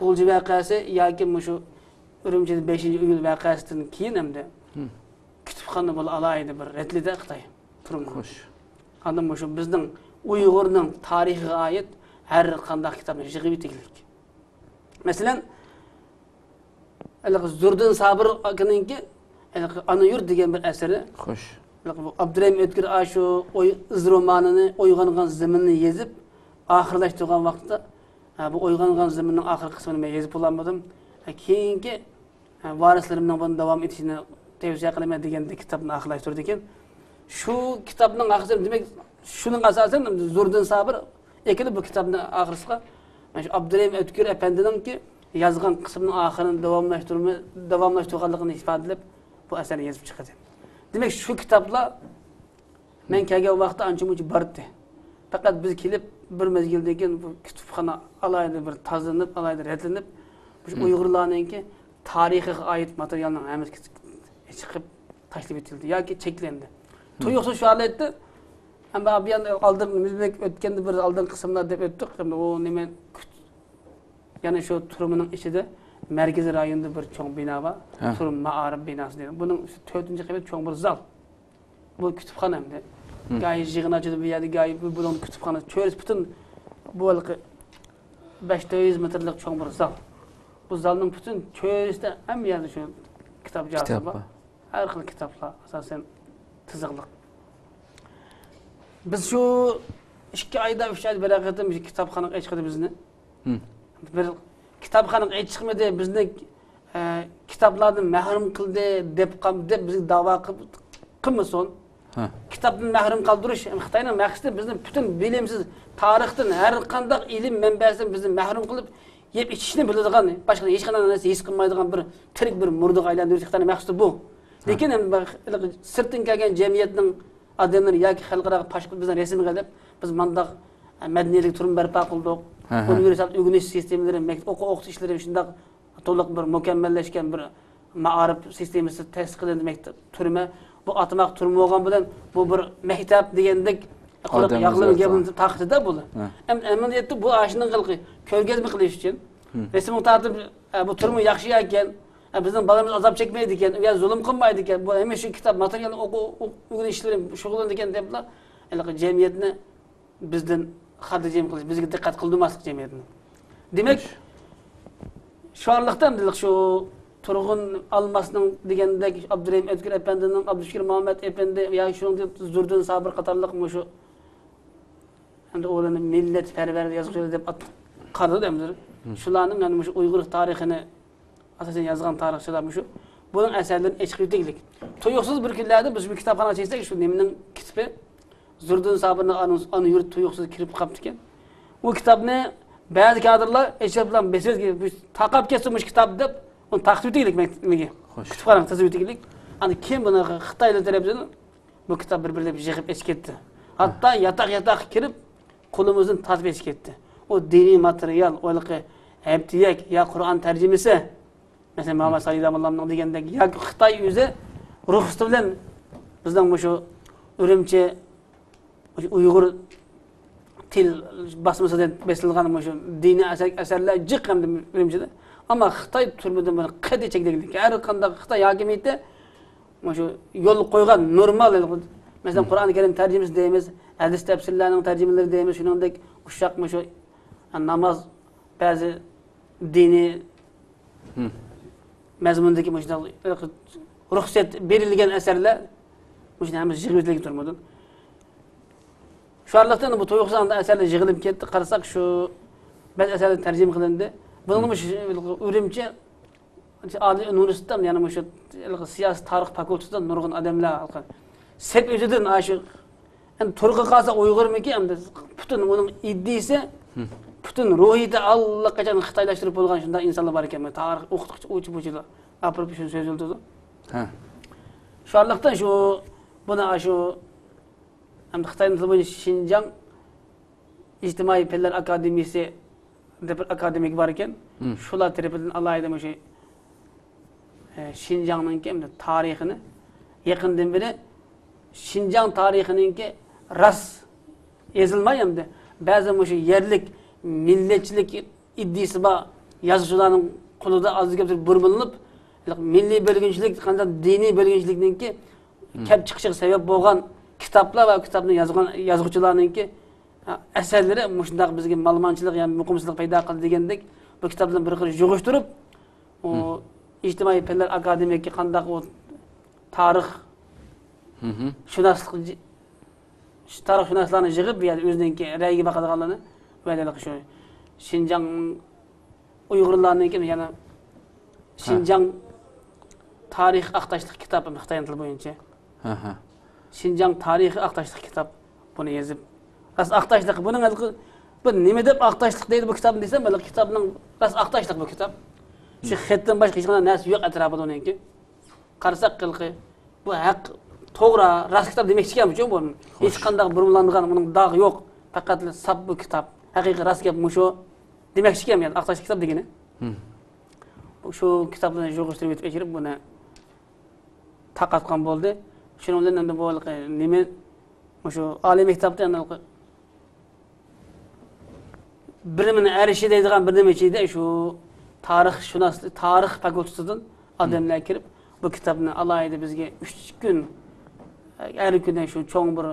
Qo'lji voqeasi yoki mushu Urumchida 5-iyul voqeasidan keyin hamda kutubxona bo'la alaydi bir retlida Xitoy turma. Xo'sh. Ana mushu bizning Uyg'urning tarixiga oid har qanday kitobni yig'ib o'taylik. Masalan, Zurdin Sabir akaninki Ana yurt degan bir asari. Xo'sh. Abdurrahim Ötkür shu iz romanini Uyg'ongan zaminni yezib, oxirlashtirgan vaqtda bu Uyg'ongan zaminning oxirgi qismini men yezib olmadim. Keyingi varislarimning buni davom etishini tavsiya qilaman deganda kitobni oxirlashtirdi ekan. Shu kitobning oxiri demak shuning asosan Zurdin Sabir ekilib bu kitobni oxirisiga mana shu Abdurrahim Ötkür apandininki yozgan qismning oxirini davomlashtirganligini ifodalab bu asarni yozib chiqadi. Demak shu kitoblar men kelgan vaqtda ancha-muncha bordi. Faqat biz kelib bir mezgildagi bu kutubxona alayda bir tozlanib, alayda retlanib, bu Uyg'urlarningki tarixiga oid materialning hammasi chiqib tashlab etildi yoki cheklandi. Tuyuqsiz şu haletdi. Ama bir yana aldım, bizbek ötkende bir aldan kısımlar dep öttük. Hem o neme yani şu turumunun içinde merkezi rayonda bir çoğun bina var. Turum ma'arif binası diyor. Bunun 4-cü qavat çoğun bir zal. Bu kütüphane hem de. Gayet jığınacı bir yerde gayet bunun kütüphane. Çöres bütün bu 500 metrlik çoğun bir zal. Bu zalın bütün çöresde hem yerde şu kitapcısı var. Her xil kitaplar asasen tızıqlıq. Biz şu 2 ayda 3 ayda beraber bir kitapxanaga chiqdi bizni. Bir kitapxanaga chiqmadi, bizni kitaplardan mahrum qildi deb bizni da'vo qilmasin. Kitapdan mahrum qaldirish Xitoyning maqsadi bizni butun bilimsiz tarixdan har qanday ilm manbasidan bizni mahrum qilib yeb ichishni biladigan, boshqa hech qanday narsa his qilmaydigan bir tirik bir murdaga aylantirish Xitoyning maqsadi bu. Lekin sirtdan kelgan jamiyatning adamlar yoki xalqaro pashqi bizdan rasm qilib biz mandaq madaniylik turum barpo qildik. Universitet o'rganish sistemalari, o'quv ishlari shunday to'liq bir mukammallashgan bir ma'arif sistemasi ta'sis qilindi maktab turma. Bu atmaq turma bo'lgan bilan bu bir maktab degandek quruq yaqlan gapini taqdida bo'ldi. Amaliyotda bu ashning qilqi ko'rgazma qilish uchun rasmni tartib bu turma yaxshi ekan. Bizning balamiz azap çekmeydi ekan, ya zulm qilmaydi ekan. Bu hem şu kitap materyal o'qish ishlari shug'ullanadi ekan deblar. Jamiyatni bizdan xarajim qilish, bizga diqqat qildirmaslik jamiyatni. Demak, şu anlıqdan dedik şu Turg'un Almasning degandek Abdurahim O'tkir efendining, Abdushkir Muhammad efendi ya shuningdek Zurdun Sabir qatorliq shu endi o'g'lini millatparvar yozuvchilar deb qaradim emdir. Shularning yani shu Uyg'ur tarixini asasen yazgan tarixchilar şu. Bunun eserlerini eşlik ettik. Tuyuqsiz bir kunlarda biz bir kitapxona çeksek şu Neminning kitibi Zurdun Sabirning anı yurt tuyuqsiz kirib qapti ekan. Bu kitapni ba'zi kadrlar eşlik bilan besizga taqab kesilmiş kitap deb onu taqdim etdik nega. Kitapxona tizib etdik. Ani kim buni Xitoylar tarafından bu kitap bir-birlab yig'ib echib ketdi. Hatta yataq kirib qo'limizdan tatib echib ketdi. O diniy material, o'liqi abtiyak ya Qur'on tarjimasi mesela Muhammed Sallallahu Aleyhi ve Sellem'in degandek ya Xitoy o'zi ruhsati bilan bizdan shu Urumchi Uyg'ur til basmasidan besilgan shu diniy asarlar jiq hamda Urumchida. Ama Xitoy turmadan bir qadi chekdaglik. Har qanday Xitoy hokimiyati shu yo'l qo'ygan normal mesela Qur'oni Karim tarjimasi deymiz, hadis tafsirlarining tarjimalari deymiz, shuningdek ushaq shu namoz ba'zi diniy mazmundagi ruxsat berilgan asarlar mushunamiz yig'ilib turmadi. Shu arliqdan bu to'yxonada asarlar yig'ilib ketdi. Qarasak shu ba'zi asarlar tarjima qilindi. Buningmi Urumchi Oliy universitetdan yana shu siyosiy tarix fakultetidan nurg'un odamlar sep o'zidan shu endi turg'i qalsa Uyg'urmiki hamda butun uning iddisi bütün ruhiyeti allaqachon xitoylashtirib bo'lgan shunday insonlar bor ekan. Tarix o'qituvchi apirib shuni so'zildi. Shu arliqdan shu buni shu ham Xitoyning tili bo'yicha Xinjiang ijtimoiy fanlar akademiyasi deb bir akademik bor ekan. Shular tarafidan alohida shu Xinjiangning ham tarixini yaqindan beri Xinjiang tarixininki ras yozilmay hamda ba'zi shu yerlik milletçilik iddiası var yazıcıların kolunda azıcık bir burmanılıp milli bölgünçülük, dini bölgünçülük'ninki kep çıkışık sebep boğan kitaplar ve kitabını yazıcılarınki eserleri muşundaq bizge malmançılık yani mukumsuzluk payda kıldı degendek bu kitaplarını bir kere joğuşturup o İçtimai Fanlar Akademiyaki qandaq o tarix şunaslık tarix şunaslarını yığıp yani özününki rəygi bakadığanlarını böyle şu Xinjiang Uygurlarınki yani Xinjiang tarix aqtaşlıq kitabı Xitoy tili boyunca. Xinjiang tarixi aqtaşlıq kitap bunu yazıp. Ras aqtaşlıq bunun bu nima deb aqtaşlıq deydi bu kitabni desem böyle kitabning ras aqtaşlıq bu kitap. Şu xatdan başqa hech qanday narsa yo'q atrofida uningki. Qarasak qilqi bu haq to'g'ri ras kitap demoqchi ekanmi-ku bu? Hech qanday burumlangan uning dog'i yo'q. Faqat sab bu kitap. Haqiqiy ras gap mushu demoqchi ekan yani aqtaşlıq kitap degani. Bu shu kitobni jo'g'ishtirib o'tib buni taqatgan bo'ldi. Şundan endi bu nima o'sha oliy maktabda endi bilimini erişi deydigan bir nima ichida shu tarix fakultetidan odamlar kirib bu kitobni alayda bizga 3 kun her kundan shu cho'ng bir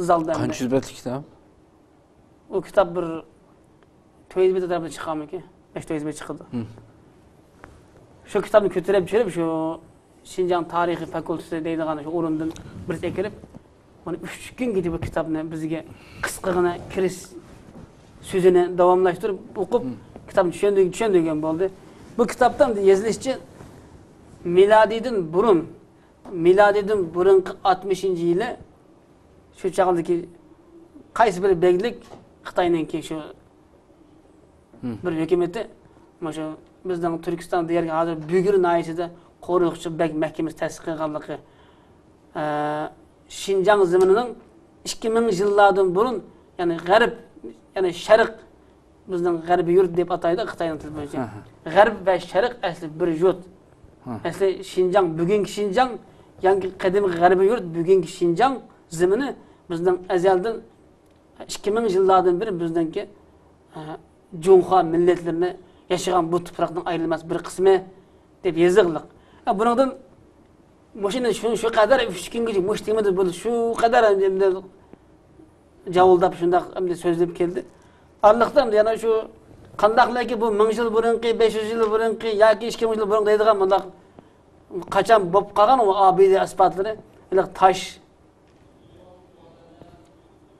zalda Qancha yuz betlik kitob? o kitap bir 400 bet tarafdan chiqqanmiki 500 bet chiqdi. Shu kitobni ko'tarib chiqib shu Şinjan Tarihi Fakültesi deydigan shu o'rindan bir tekirib, mana 3 kun gidib bu kitobni bizga qisqagina kirish so'zini davomlashtirib o'qib, kitobni tushundigan bo'ldi. Bu kitobdan yozilishicha milodiydan burun 60-yili shu chaqdagi qaysi bir beglik Xitoyninki shu bir hukumati mana shu bizning Turkiston deyarli hozir Buygur noyisida qo'riqchi bek mahkamasi ta'sis qilganligi Şinjan zeminining 2000 yillardan burun ya'ni g'arb ya'ni sharq bizning g'arbiy yurt deb ataydi Xitoyning tili bo'yicha. G'arb va sharq asli bir yurt. Asli Şinjan bugungi Şinjan yangi qadimgi g'arbiy yurt bugungi Şinjan zemini bizning azaldan 2000 yillardan beri bizningki Junxo millatlarini yaşagan bu tuproqning ayrilmas bir qismi deb yozilgan. Buningdan mashina shu qadar 3 kungacha mushtimida bo'ldi. Shu qadar endi javildab shunda endi so'zlab keldi. Allohdan yana shu qandaqlarki bu 1000 yil burunqi, 500 yil burunqi yoki 2000 yil burun deydigan bundaq qachon bo'lib qolgan o abidi asbatlari, tosh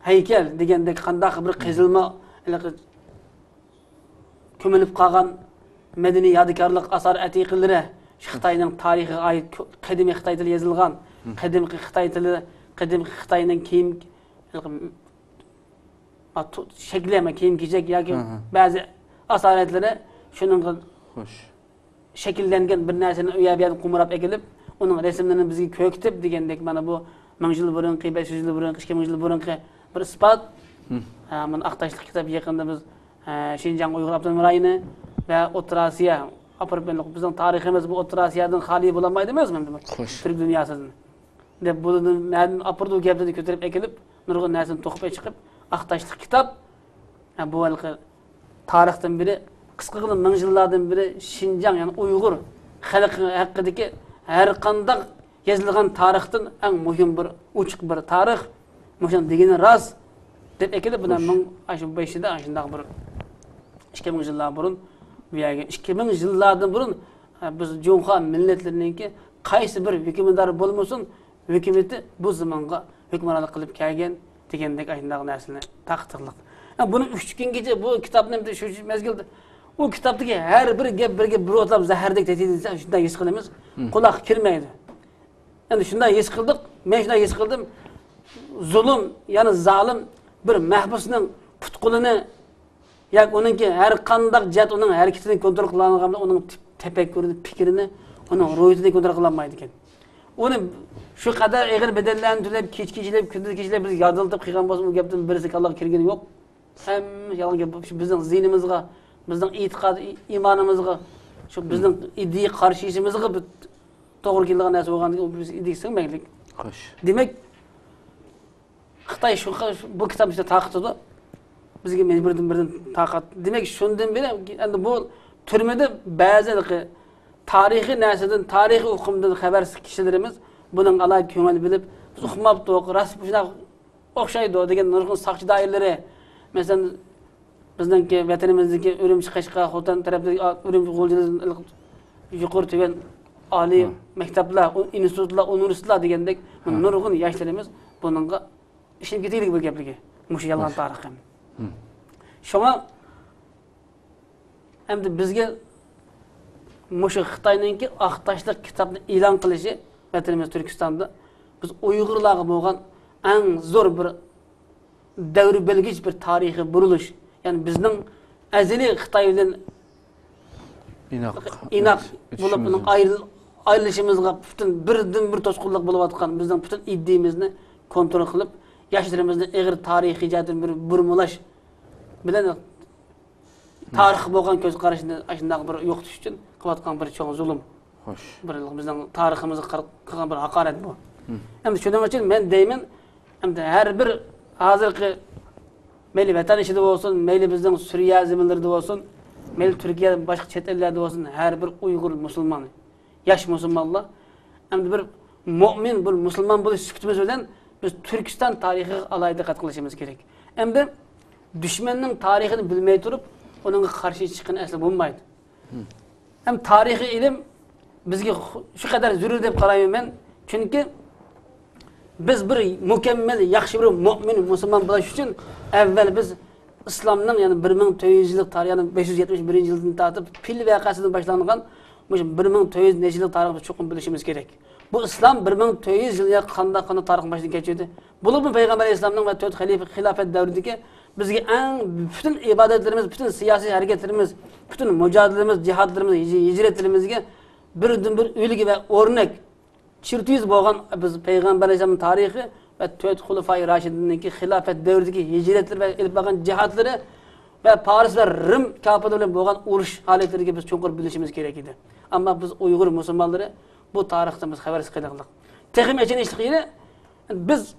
haykel degandek qandaq bir qizilma ko'milib qolgan madaniy yodikorlik asar atiqalari Xitoyning tarixiga oid qadimiy Xitoy tili yozilgan, qadimiy Xitoy tili, qadimiy Xitoyning kiyim shaklama kiyim-kechak yoki ba'zi asoratlari shuning shakllangan bir narsani u yerga qumrab ekilib, uning rasmlarini bizga ko'kitib degandek mana bu 1000 yil burunqi, 500 yil burunqi, 2000 yil burunqi bir isbot. Mana Aqtashlik kitob yaqinda biz Şinjan Uyg'ur Abdunum rayoni va O'rta Osiyo aparib bizning tariximiz bu O'rta Osiyodan xoli bo'lmaydi emasmi? Turk dunyosidan. Deb buni men apardu gapni ko'tarib ekilib, nurg'un narsani to'qib chiqib, Aqtashlik kitob bu tarixdan biri qisqagina 1000 yillardan biri Şinjan ya'ni Uyg'ur xalqi haqidagi har qanday yozilgan tarixdan eng muhim bir ochiq bir tarix. Mushun degani rost deb ekilib bundan 1500da shunday bir 2000 yillar burun bu yerga 2000 yillardan burun biz Junxo millatlarininki qaysi bir hukmdor bo'lmasin, hukumati bu zamonga hukmronlik qilib kelgan degandek shunday narsani taqdirliq. Buni 3 kungacha bu kitobni shu mezgilda u kitobdagi har bir gap birga bir o'tlab zahardek tetidilsa shunday his qilamiz, quloq kirmaydi. Endi shunday his qildik, men shunday his qildim. Zulm, ya'ni zalim bir mahbusning putqulini yoki uningki har qanday jihat uning harakatini kontrol qilinganida uning tafakkurini, fikrini, uning ro'yini kontrol qilinmaydi ekan. Uni shu qadar og'ir bedellarni to'lab, kechkichlab, kunduz-kechlab biz yodiltib qilgan bo'lsa, u gapdan birisi Allohga kirgani yo'q. Hamma yolg'on gap. Bizning ziynimizga, bizning e'tiqod, iymonimizga, shu bizning iddiy qarshishimizga to'g'ri kelgan narsa bo'lganligi biz iddiy singmaylik. Xo'sh. Demak, Xitoy shu bu kitobda taqdirdi. Bizga birdan taqat. Demak, shundan beri endi bu turmada ba'zi tarixiy narsadan, tarixiy uqumdan xabarsiz kishilarimiz buning alohida ko'ngil bilib, uqmabdi, rasm shunday o'xshaydi degan nurg'un soqchi doiralari, masalan, bizningki vatanimizdagi Urumchi, Qashqar, Xotan tarafdagi Urumchi qo'lchilar yuqori tugan oliy maktablar, institutlar, universitetlar degandek nurg'un yoshlarimiz buningga ishib ketaylik bu gapligi. Mushu yolg'on tarix ham. Shunga endi bizga mushu Xitoyninki Aqtashlik kitobni e'lon qilishi vatanimiz Turkistonda biz Uyg'urlarga bo'lgan eng zo'r bir davr belgich bir tarixiy burilish. Ya'ni bizning azaliy Xitoy bilan inoq bo'lib uning ayrilishimizga butun birdan bir to'sqinlik bo'layotgan bizning butun iddimizni kontrol qilib, yoshlarimizni og'ir tarixiy jihatdan bir burmalash bilan tarix bo'lgan ko'z qarashni shunday bir yo'qotish uchun qilayotgan bir cho'ng zulm. Xo'sh. Bir bizning tariximizga qilgan bir haqorat bu. Endi shuning uchun men deyman, endi har bir hozirgi mayli vatan ichida bo'lsin, mayli bizning Suriya zaminlarida bo'lsin, mayli Turkiya boshqa chet ellarda bo'lsin, har bir Uyg'ur musulmon, yosh musulmonlar endi bir mu'min, bir musulmon bo'lish sifatimiz bilan biz Turkiston tarixiga alohida diqqat qilishimiz kerak. Endi dushmanning tarixini bilmay turib, uningga qarshi chiqishni asli bo'lmaydi. Hem tarixiy ilm bizga shu qadar zarur deb qarayman men, chunki biz bir mukammal, yaxshi bir mu'min, musulmon bo'lish uchun avval biz islomning, ya'ni 1400 yillik tarix, ya'ni 571-yildan tortib fil voqeasidan boshlangan bu 1400 yillik tarixni cho'qim bilishimiz kerak. Bu islom 1400 yilga qanday tarix boshdan kechirdi. Bo'lib payg'ambar islomning va 4 xalifa xilofat davridagi bizga eng bütün ibadetlerimiz, bütün siyasi hareketlerimiz, bütün mücadelemiz, cihatlarımız, hicretlerimizge birden-bir ülke ve örnek çirtiyiz boğan biz Peygamber Aleyhisselam'ın tarihi ve 4 Hulefai Raşidin'deki hilafet devrideki hicretler ve ilip bakın cihatları ve Paris ve Rum kapıda boğan uruş haletleri biz çoktur bilişimiz gerekiydi. Ama biz Uygur Müslümanları bu tarihten biz habersiz kaynaklılık. Tehim için işliğiyle biz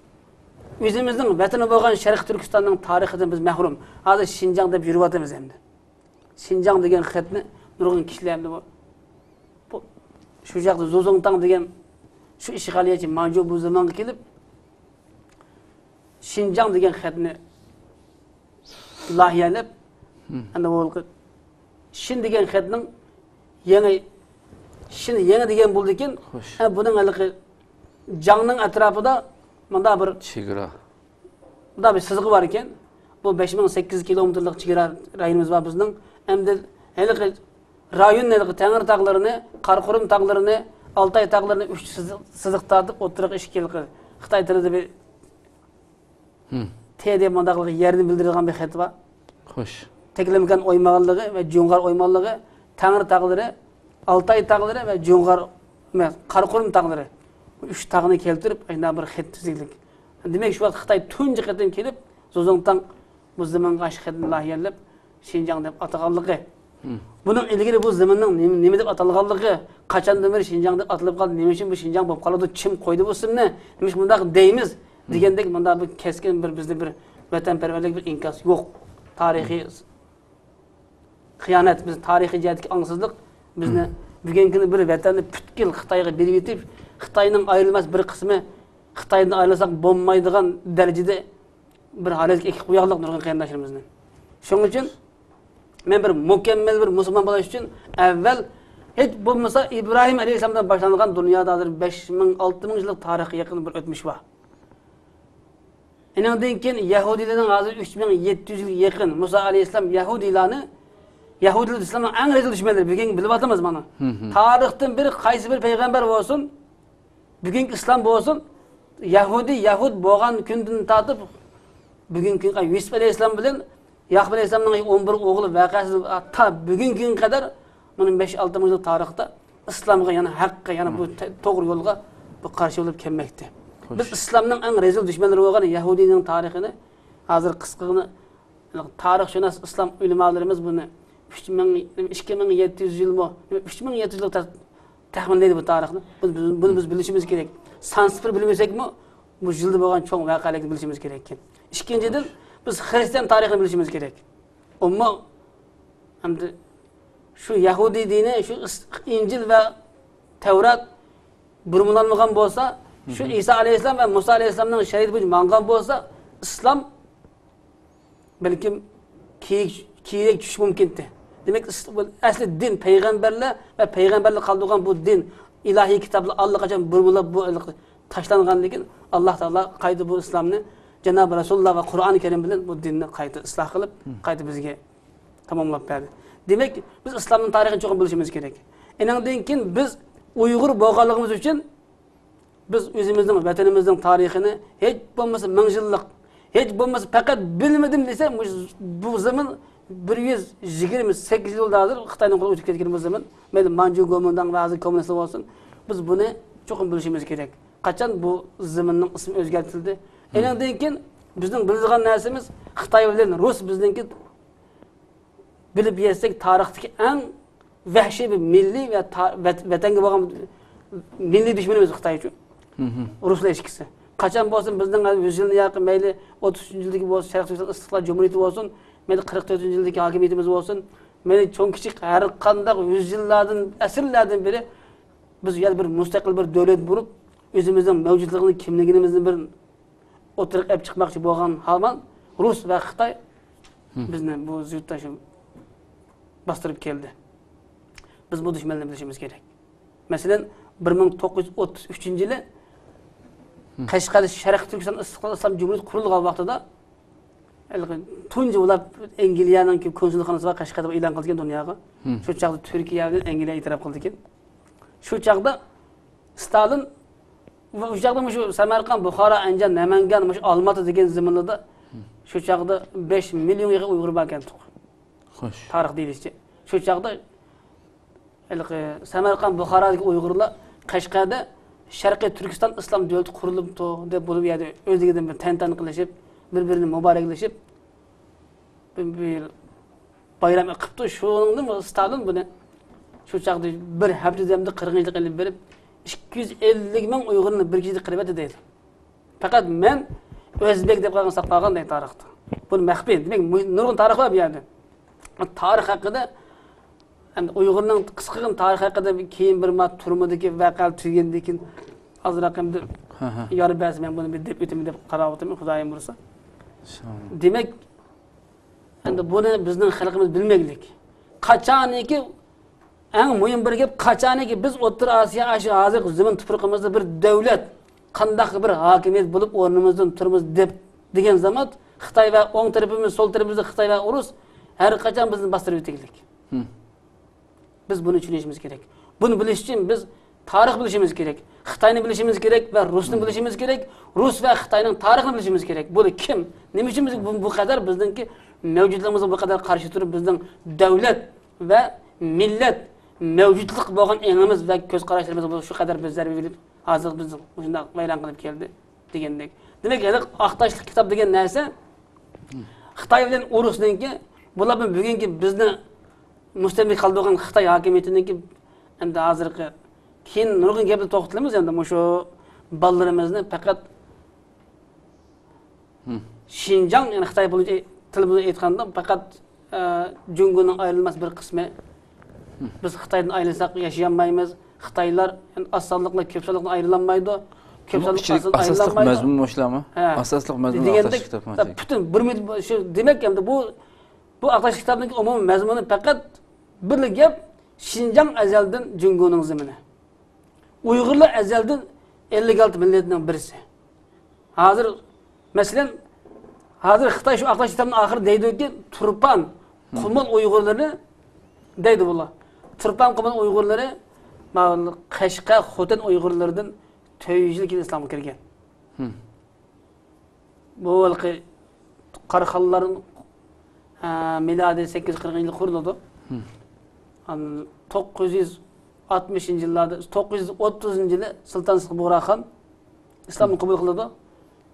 Özümüzün vatani bo'lgan Sharq Turkistonning tarixidan biz mahrum. Hozir Şinjan deb yuribamiz endi. Şinjan degan xatni nurg'un kishilar bu shu yoqda Zozongtang degan shu ishg'oliyatchi Manju bu zamonga kelib Şinjan degan xatni lahiyalab ana bu Shin degan xatning yangi degan bo'ldi ekan. Buning haliqi Jangning atrofida bunda bir chegara. Bunda bir sizig'i bor ekan. Bu 5800 kilometrlik chegara rayonimiz var bizning. Endi haliqi rayonning Tangir tog'larini, Qarqurum tog'larini, Altay tog'larini 3 siziq tortib o'tiriq ishkil qildi. Xitoy tilida bir T deb mandaqligi yerni bildirgan bir xat bor. Xo'sh. Teklemgan oymaganligi va Jo'ngar oymanligi, Tangir tog'lari, Altay tog'lari va Jo'ngar emas, Qarqurum tog'lari. 3 tağını keltirip ayna bir xet tüzüklik. Demek şu vaqt Xitoy tunji qatim kelib, Zozongtang bu zamanga aş xetni lahiyalab Şinjan deb ataganligi. Bunun ilgili bu zamanning nima deb atalganligi, qachondan beri Şinjan deb atalib qoldi, nima uchun bu Şinjan bo'lib qoldi, kim qo'ydi bu ismni? Nima bundaq deymiz degandek bunda bir keskin bir bizde bir vatanparvarlik bir inkas yo'q. Tarixiy xiyonat, biz tarixiy jihatdagi angsizlik bizni bugungi bir vatanni butkul Xitoyga berib yetib Xitoyning ayrılmaz bir qismi Xitoydan ayrılsak bo'lmaydigan darajada bir holatga ekib qo'yganlik nurg'un qarindoshlarimizni. Shuning uchun men bir mukammal bir musulmon bo'lish uchun avval hech bo'lmasa İbrahim alayhisalomdan boshlangan dunyoda hozir 5000-6000 yillik tarixga yaqin bir o'tmish bor. Undan keyin Yahudilarning hozir 3700 yilga yaqin Musa alayhisalom Yahudilar islomning eng rezil dushmanlari bugun bilib olamiz mana. Tarixdan bir qaysi bir payg'ambar bo'lsin bugungi islom bo'lsin, Yahud bo'lgan kundan tortib bugungi kunga Yusuf alayhisalom bilan Yaqub alayhisalomning 11 o'g'li voqeasi ta bugungi kunga qadar buning 5-6 yillik tarixda islomga yana haqqa, yana bu to'g'ri yo'lga bu qarshi bo'lib kelmoqda. Biz islomning eng rezil dushmanlari bo'lgan Yahudiyning tarixini hozir qisqagina tarixshunos islom ulamolarimiz buni 2700 yil 3700 yillik taxminlaydi bu tarixni. Bunu biz bilishimiz kerak. Sanskrit bilmasak-mi, bu yilda bo'lgan cho'ng voqealarni bilishimiz kerak ekan. Ikkinchidan biz xristian tarixini bilishimiz kerak. Ammo hamda shu Yahudi dini, shu Injil va Tavrat burmulanmagan bo'lsa, shu Isa alayhisalom va Musa alayhisalomning shariati bo'yicha mangan bo'lsa, islom balkim keyinroq tushishi mumkindir. Demek asli din peygamberler ve peygamberlik kaldırgan bu din ilahi kitapla Allah kaçan burmulab bu taşlangan lekin Allah Teala kaydı bu İslam'ını Cenab-ı Resulullah ve Kur'an-ı Kerim bilen bu dinni kaydı ıslah kılıp kaydı bizge tamamlap verdi. Demek biz İslam'ın tarihini çok bilişimiz gerek. Ondan keyin biz Uygur bo'lganligimiz için biz özümüzün vatanımızın tarihini hiç bo'lmasa 1000 yıllık hiç bo'lmasa fakat bilmedim desem bu zaman 128 yılda hazır Xitoyning qo'liga o'tib ketgan bu zaman mayli Manju go'mundan va hozir kommunist bo'lsin biz buni cho'qim bilishimiz kerak. Qachon bu zamonning ismi o'zgartirildi? Undan keyin bizning biladigan narsamiz Xitoy bilan Rus bizningki bilib yetsak tarixdagi eng vahshiy bir milliy va vatanga bo'lgan milliy dushmanimiz Xitoy uchun. Ruslar eskisi. Qachon bo'lsin bizning 100 yilga yaqin mayli 33-yildagi bo'lsin, Sharq Turkiston istiqlol jumhuriyati bo'lsin, mayli 44-yildagi hokimiyatimiz bo'lsin, mayli cho'ng kichik har qanday 100 yillardan, asrlardan beri biz yana bir mustaqil bir davlat bo'lib, o'zimizning mavjudligini, kimligimizni bir o'tirib olib chiqmoqchi bo'lgan holman Rus va Xitoy bizni bu yurtda shu bostirib keldi. Biz bu dushmanni bilishimiz kerak. Masalan, 1933-yili Qashqar Sharq Turkiston istiqlol islom jumhuriyati qurilgan vaqtida tunji ular Angliyaning konsulxonasi va Qashqarda e'lon qilgan dunyoga. Shu chaqda Turkiya bilan Angliya e'tirof qildi ekan. Shu chaqda Stalin va shu chaqda shu Samarqand, Buxoro, Andijon, Namangan, shu Olmota degan zaminlarda shu chaqda 5 millionga Uyg'ur bor ekan. Xo'sh. Tarix deyilishicha. Shu chaqda Samarqand, Buxorodagi Uyg'urlar Qashqarda Sharqiy Turkiston islom davlati qurilibdi deb bo'lib yerda o'zligidan bir tantana qilishib, bir-birini muboraklashib bir bayram qilibdi. Shuningdan Stalin buni shu chaqda bir haftada 40 qilib berib 250 ming Uyg'urni bir kechada qilib berdi deydi. Faqat men o'zbek deb qolgan saqlagan deydi tarixda. Buni maxfiy, demak nurg'un tarix bor bu yerda. Tarix haqida endi Uyg'urning qisqa tarix haqida keyin bir mat turmadagi voqea tugagandan keyin azroq endi yorib bersa men buni deb o'taman deb qarab o'taman, Xudoyim ursa. Demak, endi buni bizning xalqimiz bilmaylik. Qachoniki eng muhim bir gap, qachoniki biz O'rta Osiyo ashi hozir zamin tuproqimizda bir davlat, qandaq bir hokimiyat bo'lib o'rnimizdan turimiz deb degan zaman Xitoy va o'ng tarafimiz, so'l tarafimizda Xitoy va Rus har qachon bizni bostirib o'taylik. Biz buni tushunishimiz kerak. Buni bilish uchun biz tarix bilishimiz kerak. Xitoyni bilishimiz kerak va Rusni bilishimiz kerak. Rus va Xitoyning tarixini bilishimiz kerak. Bu kim? Nima uchun biz bu qadar bizningki mavjudligimizga bu qadar qarshi turib bizning davlat va millat mavjudlik bo'lgan engimiz va ko'z qarashlarimiz shu qadar biz zarba berib hozir biz shunday bayram qilib keldi degandek. Demak, Aqtoshlik kitob degan narsa Xitoy bilan Rusningki bular bugungi bizni mustamlik qilib bo'lgan Xitoy hokimiyatiniki endi hozirgi keyin nurg'un gapni to'xtalamiz endi shu bolalarimizni faqat Xinjiang, ya'ni Xitoy bo'yicha til bilan aytganda faqat Jungoning ayrilmas bir qismi. Biz Xitoydan ayrilsak yashayolmaymiz. Xitoylar asonlikla ko'p sonliqdan ayrilanmaydi. Ko'p sonliqdan ayrilanmaydi. Asosliq mazmun boshlarmi? Asosliq mazmun Aqtosh kitobmi? Butun bir shu demak endi bu Aqtosh kitobining umumiy mazmuni faqat bir gap Xinjiang azaldan Jungoning zamini. Uyg'urlar azaldan 56 millatning birisi. Hozir masalan Xitoy shu Aqtosh kitobining oxiri deydiki Turpan, Qumul Uyg'urlari deydi bular. Turpan Qumul Uyg'urlari Qashqa, Xotin Uyg'urlaridan 400 yil islomga kirgan. Bu yilgi Qarxallarning milodiy 840-yil qurildi. 960-yillarda 930-yili Sulton Buxoroxon islomni qabul qildi.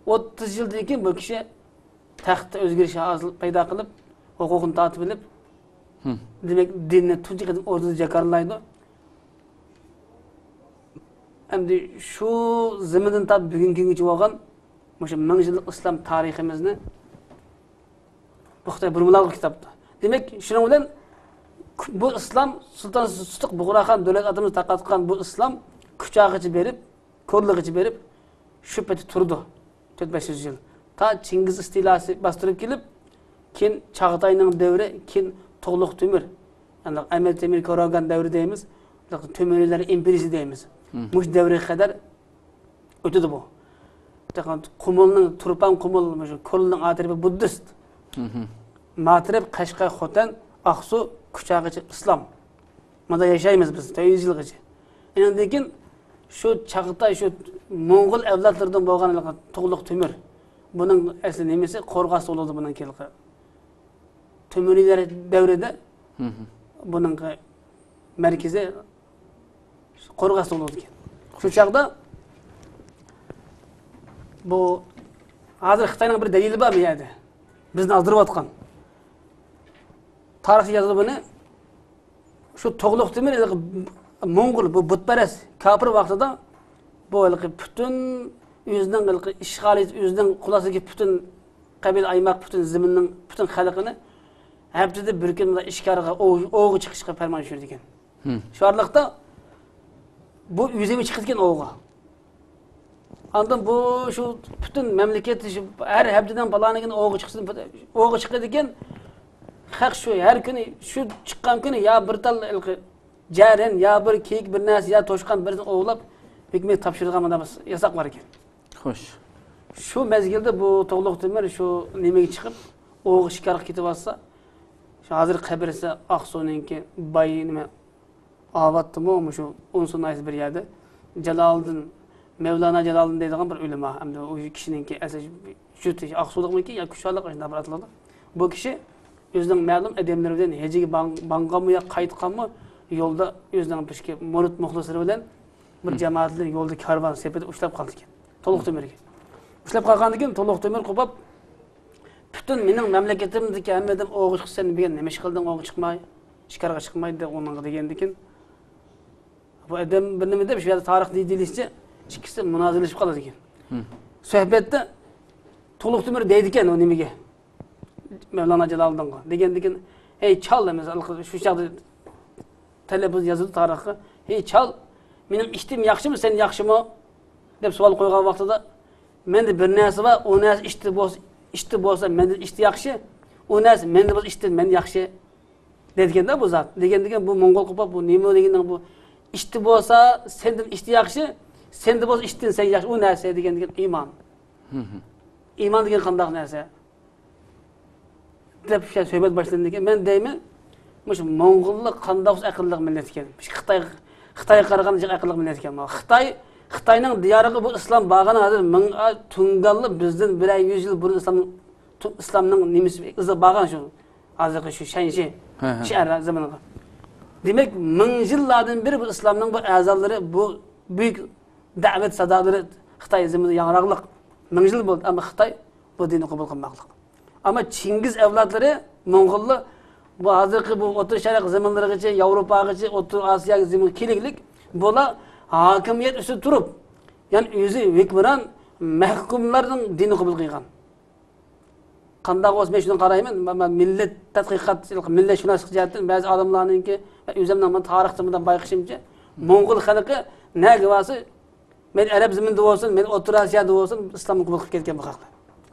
30 yildan keyin bu kishi taxtga o'zgarish paydo qilib, huquqini tatib bilib, demak dinni tunji qadam o'rnida jakarlaydi. Endi shu zamindan tab bugungi kungacha bo'lgan o'sha 1000 yillik islom tariximizni bu Xitoy burmalar kitobda. Demak, shuning bilan bu islom Sulton Sutuq Buxoroxon davlat adimiz taqatgan bu islom kuchog'ichi berib, ko'rlig'ichi berib shu paytda turdi. 400 yil. Ta Chingiz istilasi bostirib kelib, keyin Chag'atayning davri, keyin To'g'liq Temur. Ya'ni Amir Temur Ko'rgan davri deymiz. Temuriylar imperiyasi deymiz. Mush davriga qadar o'tdi bu. Qumulning Turpan Qumul, shu Ko'lning atribi buddist. Matrib, Qashqa, Xotan, Aqsu, kuchog'ichi islom. Mana yashaymiz biz 400 yilgacha. Endi keyin shu Chag'atay shu Mo'ng'ul avlodlaridan bo'lgan To'g'liq Temur. Buning asli nimasi? Qo'rg'as bo'ldi buning kelqi. Temuriylar davrida buning markazi Qo'rg'as bo'ldi ekan. Shu chaqda bu hozir Xitoyning bir dalili bor bu yerda. Bizni aldirayotgan. Tarix yozilib buni shu To'g'liq Temur Mo'ng'ul bu butparast kafir vaqtida bu bütün özünün işgal edip özünün kulasıdaki bütün kabil aymak bütün ziminin bütün halkını hepsi bir gün işkarga oğu çıkışga ferman düşürdü ekan. Şu arlıkta bu yüzemi çıkırken oğuğa. Andan bu şu bütün memleket her hepsiden balanıgın oğu çıksın oğu çıkırdı ekan. Hak şu her günü şu çıkan günü ya bir tal jaren ya bir keyik bir nas ya toşkan bir oğlap hükmet tapşırgan mında yasak var ekan. Xo'sh. Şu mezgilde bu Toğluq Temir şu nemege çıkıp oğu şikarga ketip atsa şu hazır kabirse Aqsu'nunki bay nime avattımı şu onsun ayız bir yerde Jalaliddin Mevlana Jalaliddin deydigan bir ulema hamda o kişininki asas şu Aqsu'dagı ya kuşalıq aşında bir atıldı. Bu kişi özünün ma'lum adamlardan hejigi bangamı ya qaytqanmı yolda özünün pişki murit muxlisleri bilen bir cemaatli yolda karvan sepeti ushlab qaldı ekan. To'liq Temirga. Ushlab qalgandan keyin To'liq Temir qopab bütün mening mamlakatimdagi hammadan o'g'il chiqsan degan nima ish qilding o'g'il chiqmay, ishkarga chiqmaydi deb onun degandan keyin bu adam bir nima deb shu yerda tarix deydilishicha ikkisi munozirlashib qoladi ekan. Suhbatda To'liq Temir deydi ekan u nimaga? Mevlana Jaloliddinga degandan keyin "Hey chal" demasa shu chaqda talaffuz yozildi tarixga. "Hey chal, mening ishtim yaxshimi, sen yaxshimi?" deb savol qo'ygan vaqtida menda bir narsa bor, u narsa ishti bo'lsa menda ishti yaxshi, u narsa menda bo'lsa ishti men yaxshi deganda bu zot. Degandan bu Mongol qo'pab bu nima degandan bu ishti bo'lsa sendan ishti yaxshi, senda bo'lsa ishtin sen yaxshi, u narsa degandan iymon. Iymon degan qanday narsa? deb suhbat boshlandi ekan. Men deyman, mush Mongollik qanday aqlli millat ekan. Xitoy qaragan aqlli millat ekan. Xitoyning diyoriga bu islom bag'ini hozir ming tungalli bizdan 100 yil burun islomning nimasi izi bag'an shu hozirgi shu Shanxi shahar zamaniga. Demak, ming yillardan beri bu islomning bu a'zolari bu buyuk da'vat sadolari Xitoy zaminida yangroqlik ming yil bo'ldi, ammo Xitoy bu dinni qabul qilmoqlik. Ammo Chingiz avlodlari Mongollar bu hozirgi bu O'rta Sharq zaminlarigacha, Yevropagacha, O'rta Osiyoga zamin keliklik bular hakimiyet üstü durup, yani özü hükmüran mahkumlardan dini kabul qilgan. Qanday olsa men shuni qarayman, men millat tadqiqot, millat shunaski jihatdan ba'zi odamlarningki o'zimdan men tariximdan bayqashimcha, Mongol xalqi nega bo'lsa, men arab zaminda bo'lsin, men O'rta Osiyoda bo'lsin, islomni qabul qilib ketgan bu xalqlar.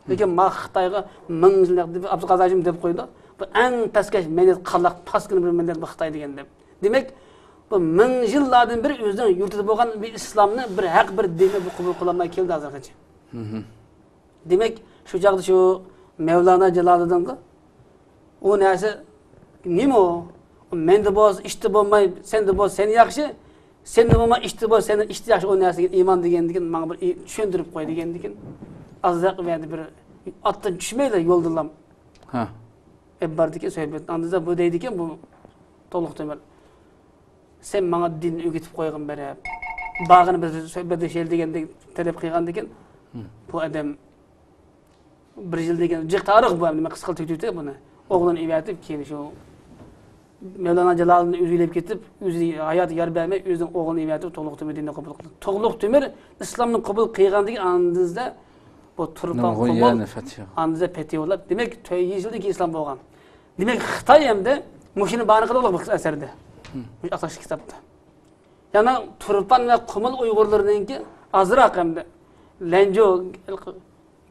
Lekin Xitoyga ming yillik deb Abdulqazim deb qo'ydi. Bu eng paskash millat qallaq paskina bir millat bu Xitoy degan deb. Demak, bu ming yillardan beri o'zining yurtida bo'lgan bir islomni bir haq bir dinni bu qabul qilolmay keldi hozirgacha. Demak, shu chaqda shu Mevlana Jaloliddinga u narsa nima u? Menda bo'z ishti bo'lmay, senda bo'z sen yaxshi, senda bo'lmay ishti bo'z sen ishti yaxshi u narsaga iymon degandan menga bir tushuntirib qo'y degandan keyin azroq verdi bir otdan tushmaydi yo'ldilam. Ha. Bardiki suhbat andida bu deydi ekan bu To'liq Temir. Sen bana din öğretip koygan beri. Bağını bir söhbette şey degende talep qilgan ekan. Bu adam bir yil degan jiq tarix bu nima qisqaltib o'tdi buni. O'g'lini evatib keyin shu Mevlana Jaloliddinni o'zilib ketib, o'zi hayot yar bermay o'zining o'g'lini evatib To'liq Temir dinni qabul qildi. To'liq Temir islomni qabul qilgandan andizda bu turpan qabul andizda petiyolab. Demak 100 yildagi islom bo'lgan. Demak Xitoy hamda mushuni bani qilib bu asarda. Bu ataş kitapta. Yani Turpan ve Kumul Uygurlarınki azraq hamda Lenjo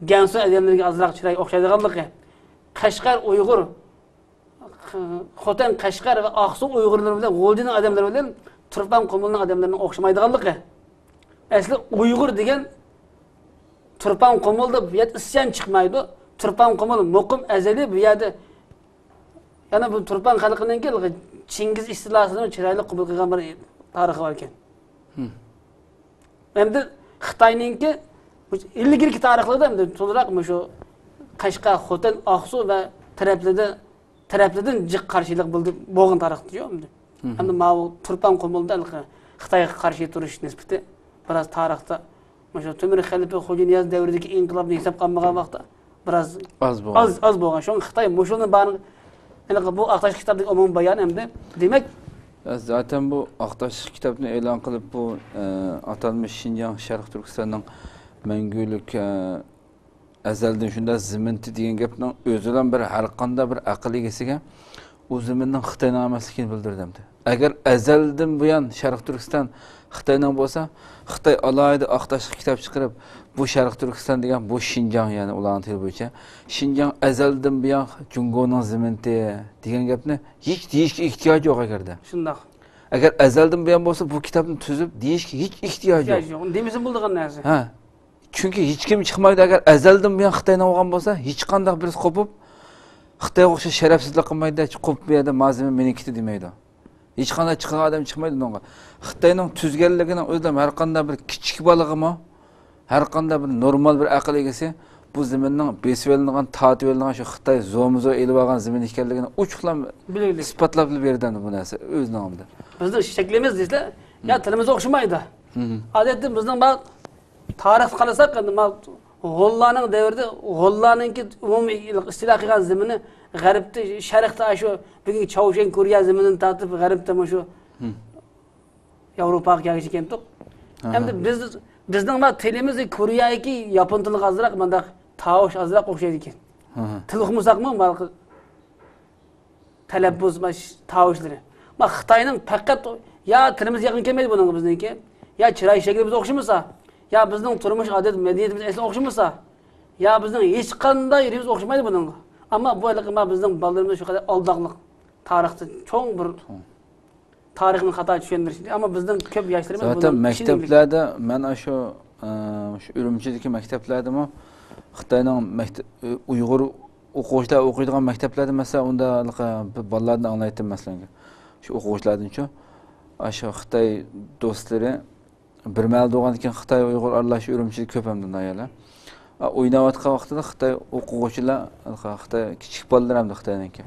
Gansu adamlarga azraq chiray o'xshaydiganligi. Qashqar Uyg'ur, Xotan Qashqar va Aqsu Uyg'urlar bilan G'o'ldining adamlari bilan Turpan Kumulning adamlarining o'xshamaydiganligi. Asli Uyg'ur degan Turpan Kumulda bu yerda isyan chiqmaydi. Turpan Kumul muqim azali bu yerda yana bu Turpan xalqininki Chingiz istilasini chiroyli qabul qilgan bir tarixi bor ekan. Endi Xitoyninki ilgirki tarixlarda endi to'liq shu Qashqa, Xotan, Aqsu va taraflardan jiq qarshilik bo'lgan tarixda yo'q endi. Endi ma Turpan Qumulda Xitoyga qarshi turish nisbati biroz tarixda shu Temir xalifa Xo'janiyaz davridagi inqilobni hisob qilmagan vaqtda biroz az bo'lgan. Shu Xitoy mushuni bani bu Aqtash kitobdagi umum bayon hamda demak Zaten bu Aqtaşlıq kitabını e'lon qilib bu atalmış Şinjan Sharq Turkistonning mangulik azaldan shunda ziminti degan gapning o'zidan bir har qanday bir aql egasiga u ziminning Xitoyning emasligini bildirdi. Agar azaldan buyon Sharq Turkiston Xitoyning bo'lsa, Xitoy alohida Aqtaşlıq kitob chiqarib bu Sharq Turkiston degan bu Şinjan ya'ni ularning tili bo'yicha Şinjan azaldan buyon Jungoning ziminti degan gapni hech deyishga ehtiyoj yo'q agarda. Shundoq. Agar azaldan buyon bo'lsa bu kitobni tuzib deyishga hech ehtiyoj yo'q. Demasa bo'ladigan narsa. Ha. Chunki hech kim chiqmaydi agar azaldan buyon Xitoydan olgan bo'lsa, hech qanday birisi qo'pib Xitoyga o'xshash sharafsizlik qilmaydi, qo'pib bu yerda mazmun meniki demaydi. Hech qanday chiqqan odam chiqmaydi unga. Xitoyning tuzganligining o'zida har qanday bir kichik balig'imi, har qanday bir normal bir aql egasi bu zaminning besvelingan, tatvelingan shu Xitoy zo'mizo elib olgan zamin ekanligini uchuqlam isbotlab berdi bu narsa o'zining nomida. Bizning shaklimiz deslar, ya tilimiz o'xshamaydi. Odatda bizning bak tarix qarasak, G'ollarning davrida G'ollarningki umumiy istilo qilgan zamini G'arbda, Sharqda shu bugungi Chausheng Koreya zaminini tortib G'arbda shu Yevropaga kelgan ekan-ku. Endi bizning tilimiz Koreyadagi yapon tiliga azroq mendaq tovush azroq o'xshaydi ekan. Til o'qmasaqmi, talaffuz tovushlari. Xitoyning faqat ya tilimiz yaqin kelmaydi buning bizniki, ya chiroy shaklimiz o'xshamasa, ya bizning turmush odat madaniyatimiz asli o'xshamasa, ya bizning hech qanday yerimiz o'xshamaydi buning. Ammo bu bizning bolalarimiz shu qadar aldaqliq tarixda cho'ng bir tarixni xato tushundirish. Ammo bizning ko'p yoshlarimiz buni zaten maktablarda men shu Urumchidagi maktablardami Xitoyning Uyg'ur o'quvchilar o'qiydigan maktablarda masalan unda bolalarni anglaytim masalan. Shu o'quvchilardan-chi shu Xitoy do'stlari bir mal bo'lgan ekan Xitoy Uyg'ur aralash Urumchida ko'p hamdan ayollar. O'ynayotgan vaqtida Xitoy o'quvchilar, Xitoy kichik bolalar hamda Xitoyniki.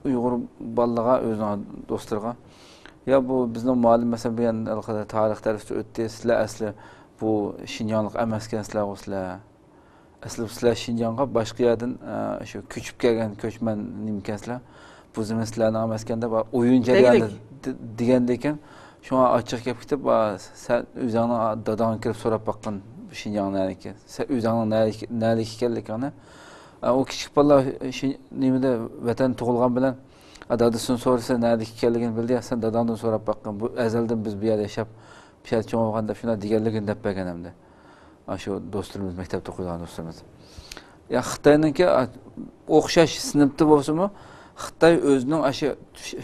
Uyg'ur bolalarga o'zining do'stlariga ya bu bizning muallim masalan bu yana tarix darsida o'tdi. Sizlar asli bu Şinjanlik emaskansizlar o'sizlar. Asli sizlar Şinjanga boshqa yerdan shu ko'chib kelgan ko'chman nimkansizlar. Bu sizlarning emaskanda o'yin jarayoni deganda ekan. Şuna açıq gap kitib sen o'zingni dadang kirib so'rab baqqan Şinjangniki. Sen o'zingni nalik ekanligini o kichik bolalar nimada vatan tug'ilgan bilan dadasini so'rasa nalik ekanligini bildi. Sen dadangdan so'rab baqqan. Bu azaldan biz bu yerda yashab piyat cho'ng bo'lganda shuna deganligini deb berganimda. Shu do'stlarimiz maktabda o'qigan do'stlarimiz. Ya Xitoyniki o'xshash sinfda bo'lsa-mu Xitoy o'zining shu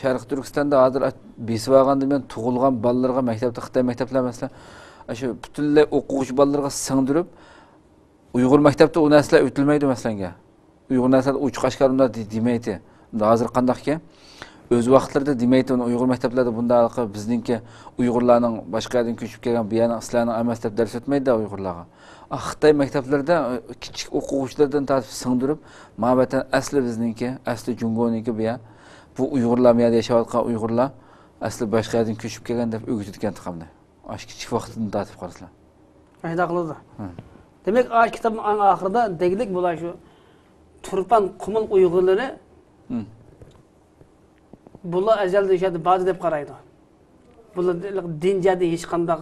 Sharq Turkistonda hozir besib olgandan men tug'ilgan bolalarga maktabda Xitoy maktablar masalan shu butunlay o'quvchi bolalarga singdirib Uyg'ur maktabda u narsalar o'tilmaydi masalanga. Uyg'ur narsalar uch qashqar unda demaydi. Hozir qandaqki o'z vaqtlarida demaydi uni Uyg'ur maktablarida bunday bizningki Uyg'urlarning boshqa yerdan ko'chib kelgan bu yana islarning emas deb dars o'tmaydi Uyg'urlarga. Xitoy maktablarida kichik o'quvchilardan tartib singdirib, ma'batan asli bizningki, asli Jungoniki bu Uyg'urlar bu yerda yashayotgan Uyg'urlar asli boshqa yerdan ko'chib kelgan deb o'rgatgan tiqamda. Ash kichik vaqtdan tartib qaraslar. Ayda qiladi. Demak, ash kitobning oxirida deglik bo'lar shu Turpan Qumul Uyg'urlari bular ajalda yashadi, ba'zi deb qaraydi. Bular dinjada hech qanday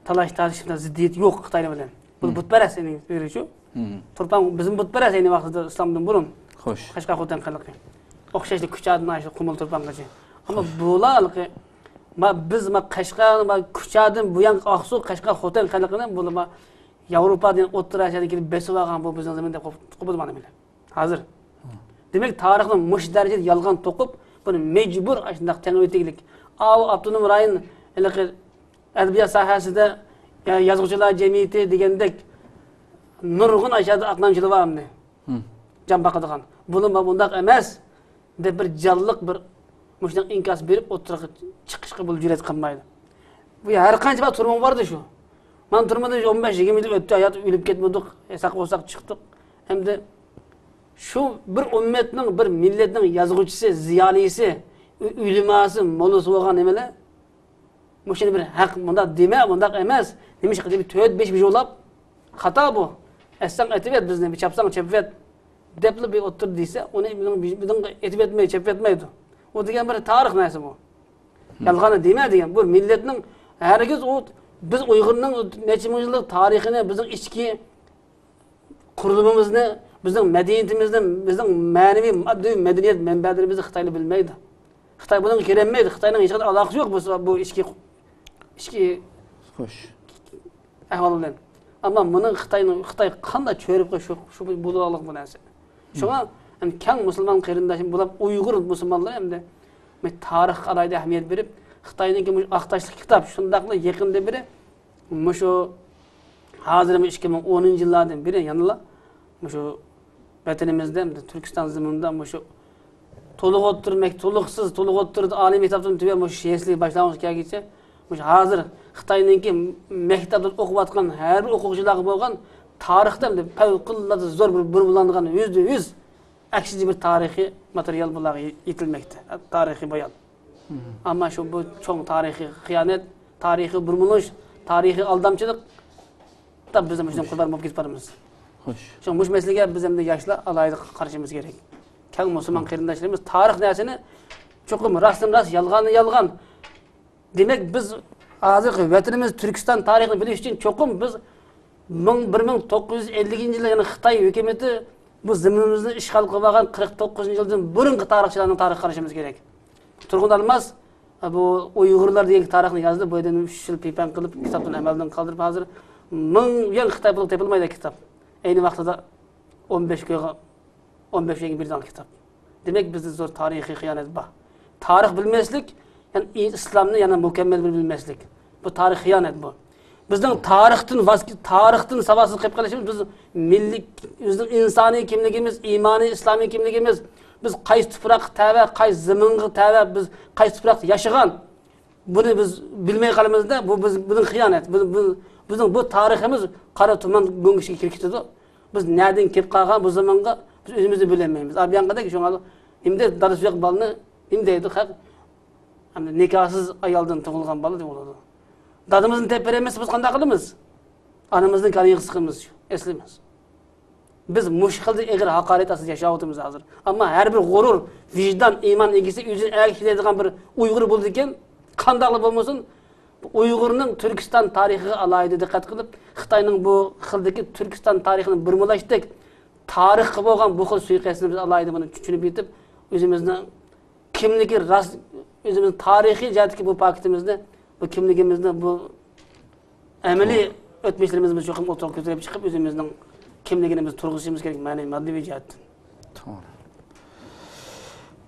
talash tartishlar ziddiyat yo'q Xitoylar bilan. Bu butparast ening o'zi Turpan bizim butparast ening vaqtida islomdan burun. Xo'sh. Qashqa xotin qilqi. O'xshashlik kuchadini shu Qumul Turpangacha. Ammo bularga biz Qashqa kuchadan bu yan Oqsu Qashqa xotin qilqini bular Yevropadan O'rta Osiyodan kelib besib olgan bu bizning zaminda qo'pib mana bilan. Hozir. Demak, tarixni mush darajada yolg'on to'qib, buni mejbur shunday tengliklik. Avtonom rayon adabiyot sohasida yozuvchilar jamiyati degandek nurg'un ashada aqlamchilar bormi? Jam baqadigan. Buni bundoq emas deb bir jalliq bir mushunday inkos berib o'tirib chiqishga bu jur'at qilmaydi. Bu har qancha bir turmum bordi shu. Men turmada 15-20 yil o'tdi, hayot o'lib ketmadik, esaq bo'lsaq chiqdik. Hamda shu bir ummatning, bir millatning yozuvchisi, ziyolisi, ulemosi, mollasi bo'lgan nimalar? Mushuni bir haq bunda dema, bunda emas. Nimish qilib 4-5 bijolab xato bu. Aslan aytib bizni bir chapsang chapvet debli bir o'tir desa, uni bizning aytib etmay, chap etmaydi. O degan bir tarix narsa bu. Yalğanı deme degan. Bu milletning herkes o biz Uyg'urning necha ming yillik tarixini, bizning ichki qurilmamizni, bizning madaniyatimizni, bizning ma'naviy moddiy madaniyat manbalarimizni Xitoylar bilmaydi. Xitoy bundan kelinmaydi. Xitoyning hech qanday aloqasi yo'q bu ichki Xo'sh. ahvol bilan. Ammo buni Xitoy qanday cho'rib shu bo'lib bu narsa. Shunga kang musulmon qarindoshim bo'lib Uyg'ur musulmonlar hamda tarix alayda ahamiyat berib, Xitoyning aqtashlik kitob shundaqla yaqinda biri mushu hozir 2010-yillardan beri yanıla mushu vatanimizda Turkiston zaminida mushu to'liq o'tirmak, to'liqsiz, to'liq o'tirdi oliy maktabdan tuya mushu shehslik boshlang'ich kelguncha mushu hozir Xitoyning maktabda o'qiyotgan har bir o'quvchilarga bo'lgan tarixda favqulodda zo'r bir bulangan %100 aksiz bir tarixiy material bularga yetilmoqda. Tarixiy bayon. Ammo shu bu cho'ng tarixiy xiyonat, tarixiy burmulish, tarixiy aldamchilik da biz ham shunday qilib bo'lib ketamiz. Xo'sh. Shu mush masalaga biz ham yoshlar alayda qarashimiz kerak. Kang musulmon qarindoshlarimiz tarix narsani cho'qim rasm-ras yolg'on. Demak biz hozir vatanimiz Turkiston tarixini bilish uchun cho'qim biz 1950-yilda yana Xitoy hukumatı bu zaminimizni ishg'ol qilib olgan 49-yildan burungi tarixchilarning tarix qarashimiz kerak. Turg'un Almas bu Uyg'urlar degan tarixni yozdi, bu yerdan 3 yil pipan qilib kitobdan amaldan qoldirib hozir 1000 yil Xitoy bo'lib topilmaydi kitob. Ayni vaqtida 15 kunga 15 yilga birdan kitob. Demak bizda zo'r tarixiy xiyonat bor. Tarix bilmaslik, ya'ni islomni yana mukammal bilmaslik. Bu tarix xiyonat bu. Bizning tarixdan savosiz qilib qolishimiz biz milliy, bizning insoniy kimligimiz, iymoniy, islomiy kimligimiz, biz qaysi tuproq tava, qaysi zaminga tava, biz qaysi tuproqda yashagan, buni biz bilmay qolamizda, bu bizning xiyonat. Bizning bu tariximiz qora tuman go'ngishga kirib ketadi. Biz nereden kelib qolgan bu zamonga biz o'zimizni bilmaymiz. Abiyanqadagi shunga imde darus yo'q balni imdeydi haq. Hamda nikohsiz ayoldan tug'ilgan bola deb bo'ladi. Dadimizni teperemiz biz qanday qilamiz? Anamizning qalin qisqimiz shu, eslaymiz. Biz mushqilda eg'ir haqorat asosida yashayotimiz hozir. Ammo har bir g'urur, vijdon, iymon egisi o'zini aytadigan bir Uyg'ur bo'ldi ekan, qandaqli bo'lmasin, Uyg'urning Turkiston tarixiga alohida diqqat qilib, Xitoyning bu xildagi Turkiston tarixini burmulashdik, tarixga bo'lgan bu xil suiqasdni biz alohida buni tushunib yetib, o'zimizning kimligi rost, o'zimizning tarixiy jihatdagi bu paketimizni, bu kimligimizni, bu amaliy o'tmishlarimizni cho'qim o'tirib ko'tarib chiqib, o'zimizning kimligini biz turg'izishimiz kerak, ma'naviy moddiy jihatdan. To'g'ri.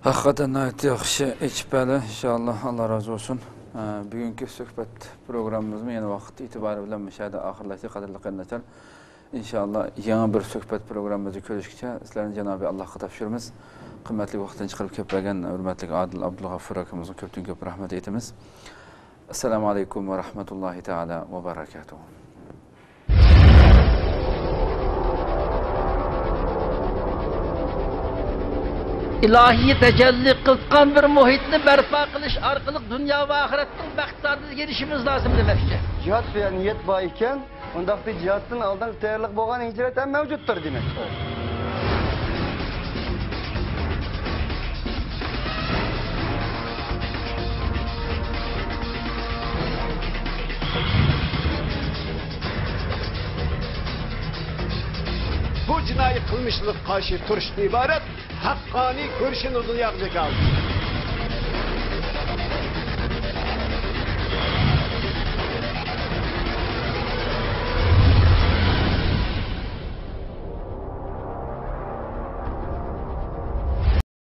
Haqiqatan yaxshi echpali, inshaalloh Alloh rozi bo'lsin. Bugungi suhbat programmamizni yana vaqt e'tibori bilan mashada oxirlashdi, qadrli qarindoshlar. İnşallah yangi bir suhbat programmamizni ko'rishgacha sizlarni Janobi Allohga topshiramiz. Qimmatli vaqtdan chiqarib kelib bergan hurmatli Adil Abdulg'afur akamizga ko'p rahmat aytamiz. Assalomu alaykum va rahmatullohi taala va barakatuh. İlahi tecelli kılkan bir muhitni berpa qilish orqali dunyo va oxiratning baxtlarga erishimiz lozim demoqchi. Cihat ve niyet var iken, ondaki cihatın aldan tayyorlik bo'lgan hicret ham mevcuttur demek. Bu jinoiy qilmishlik qarshi turishdan iborat haqqoniy ko'rishni o'zini yaqdi kaldı.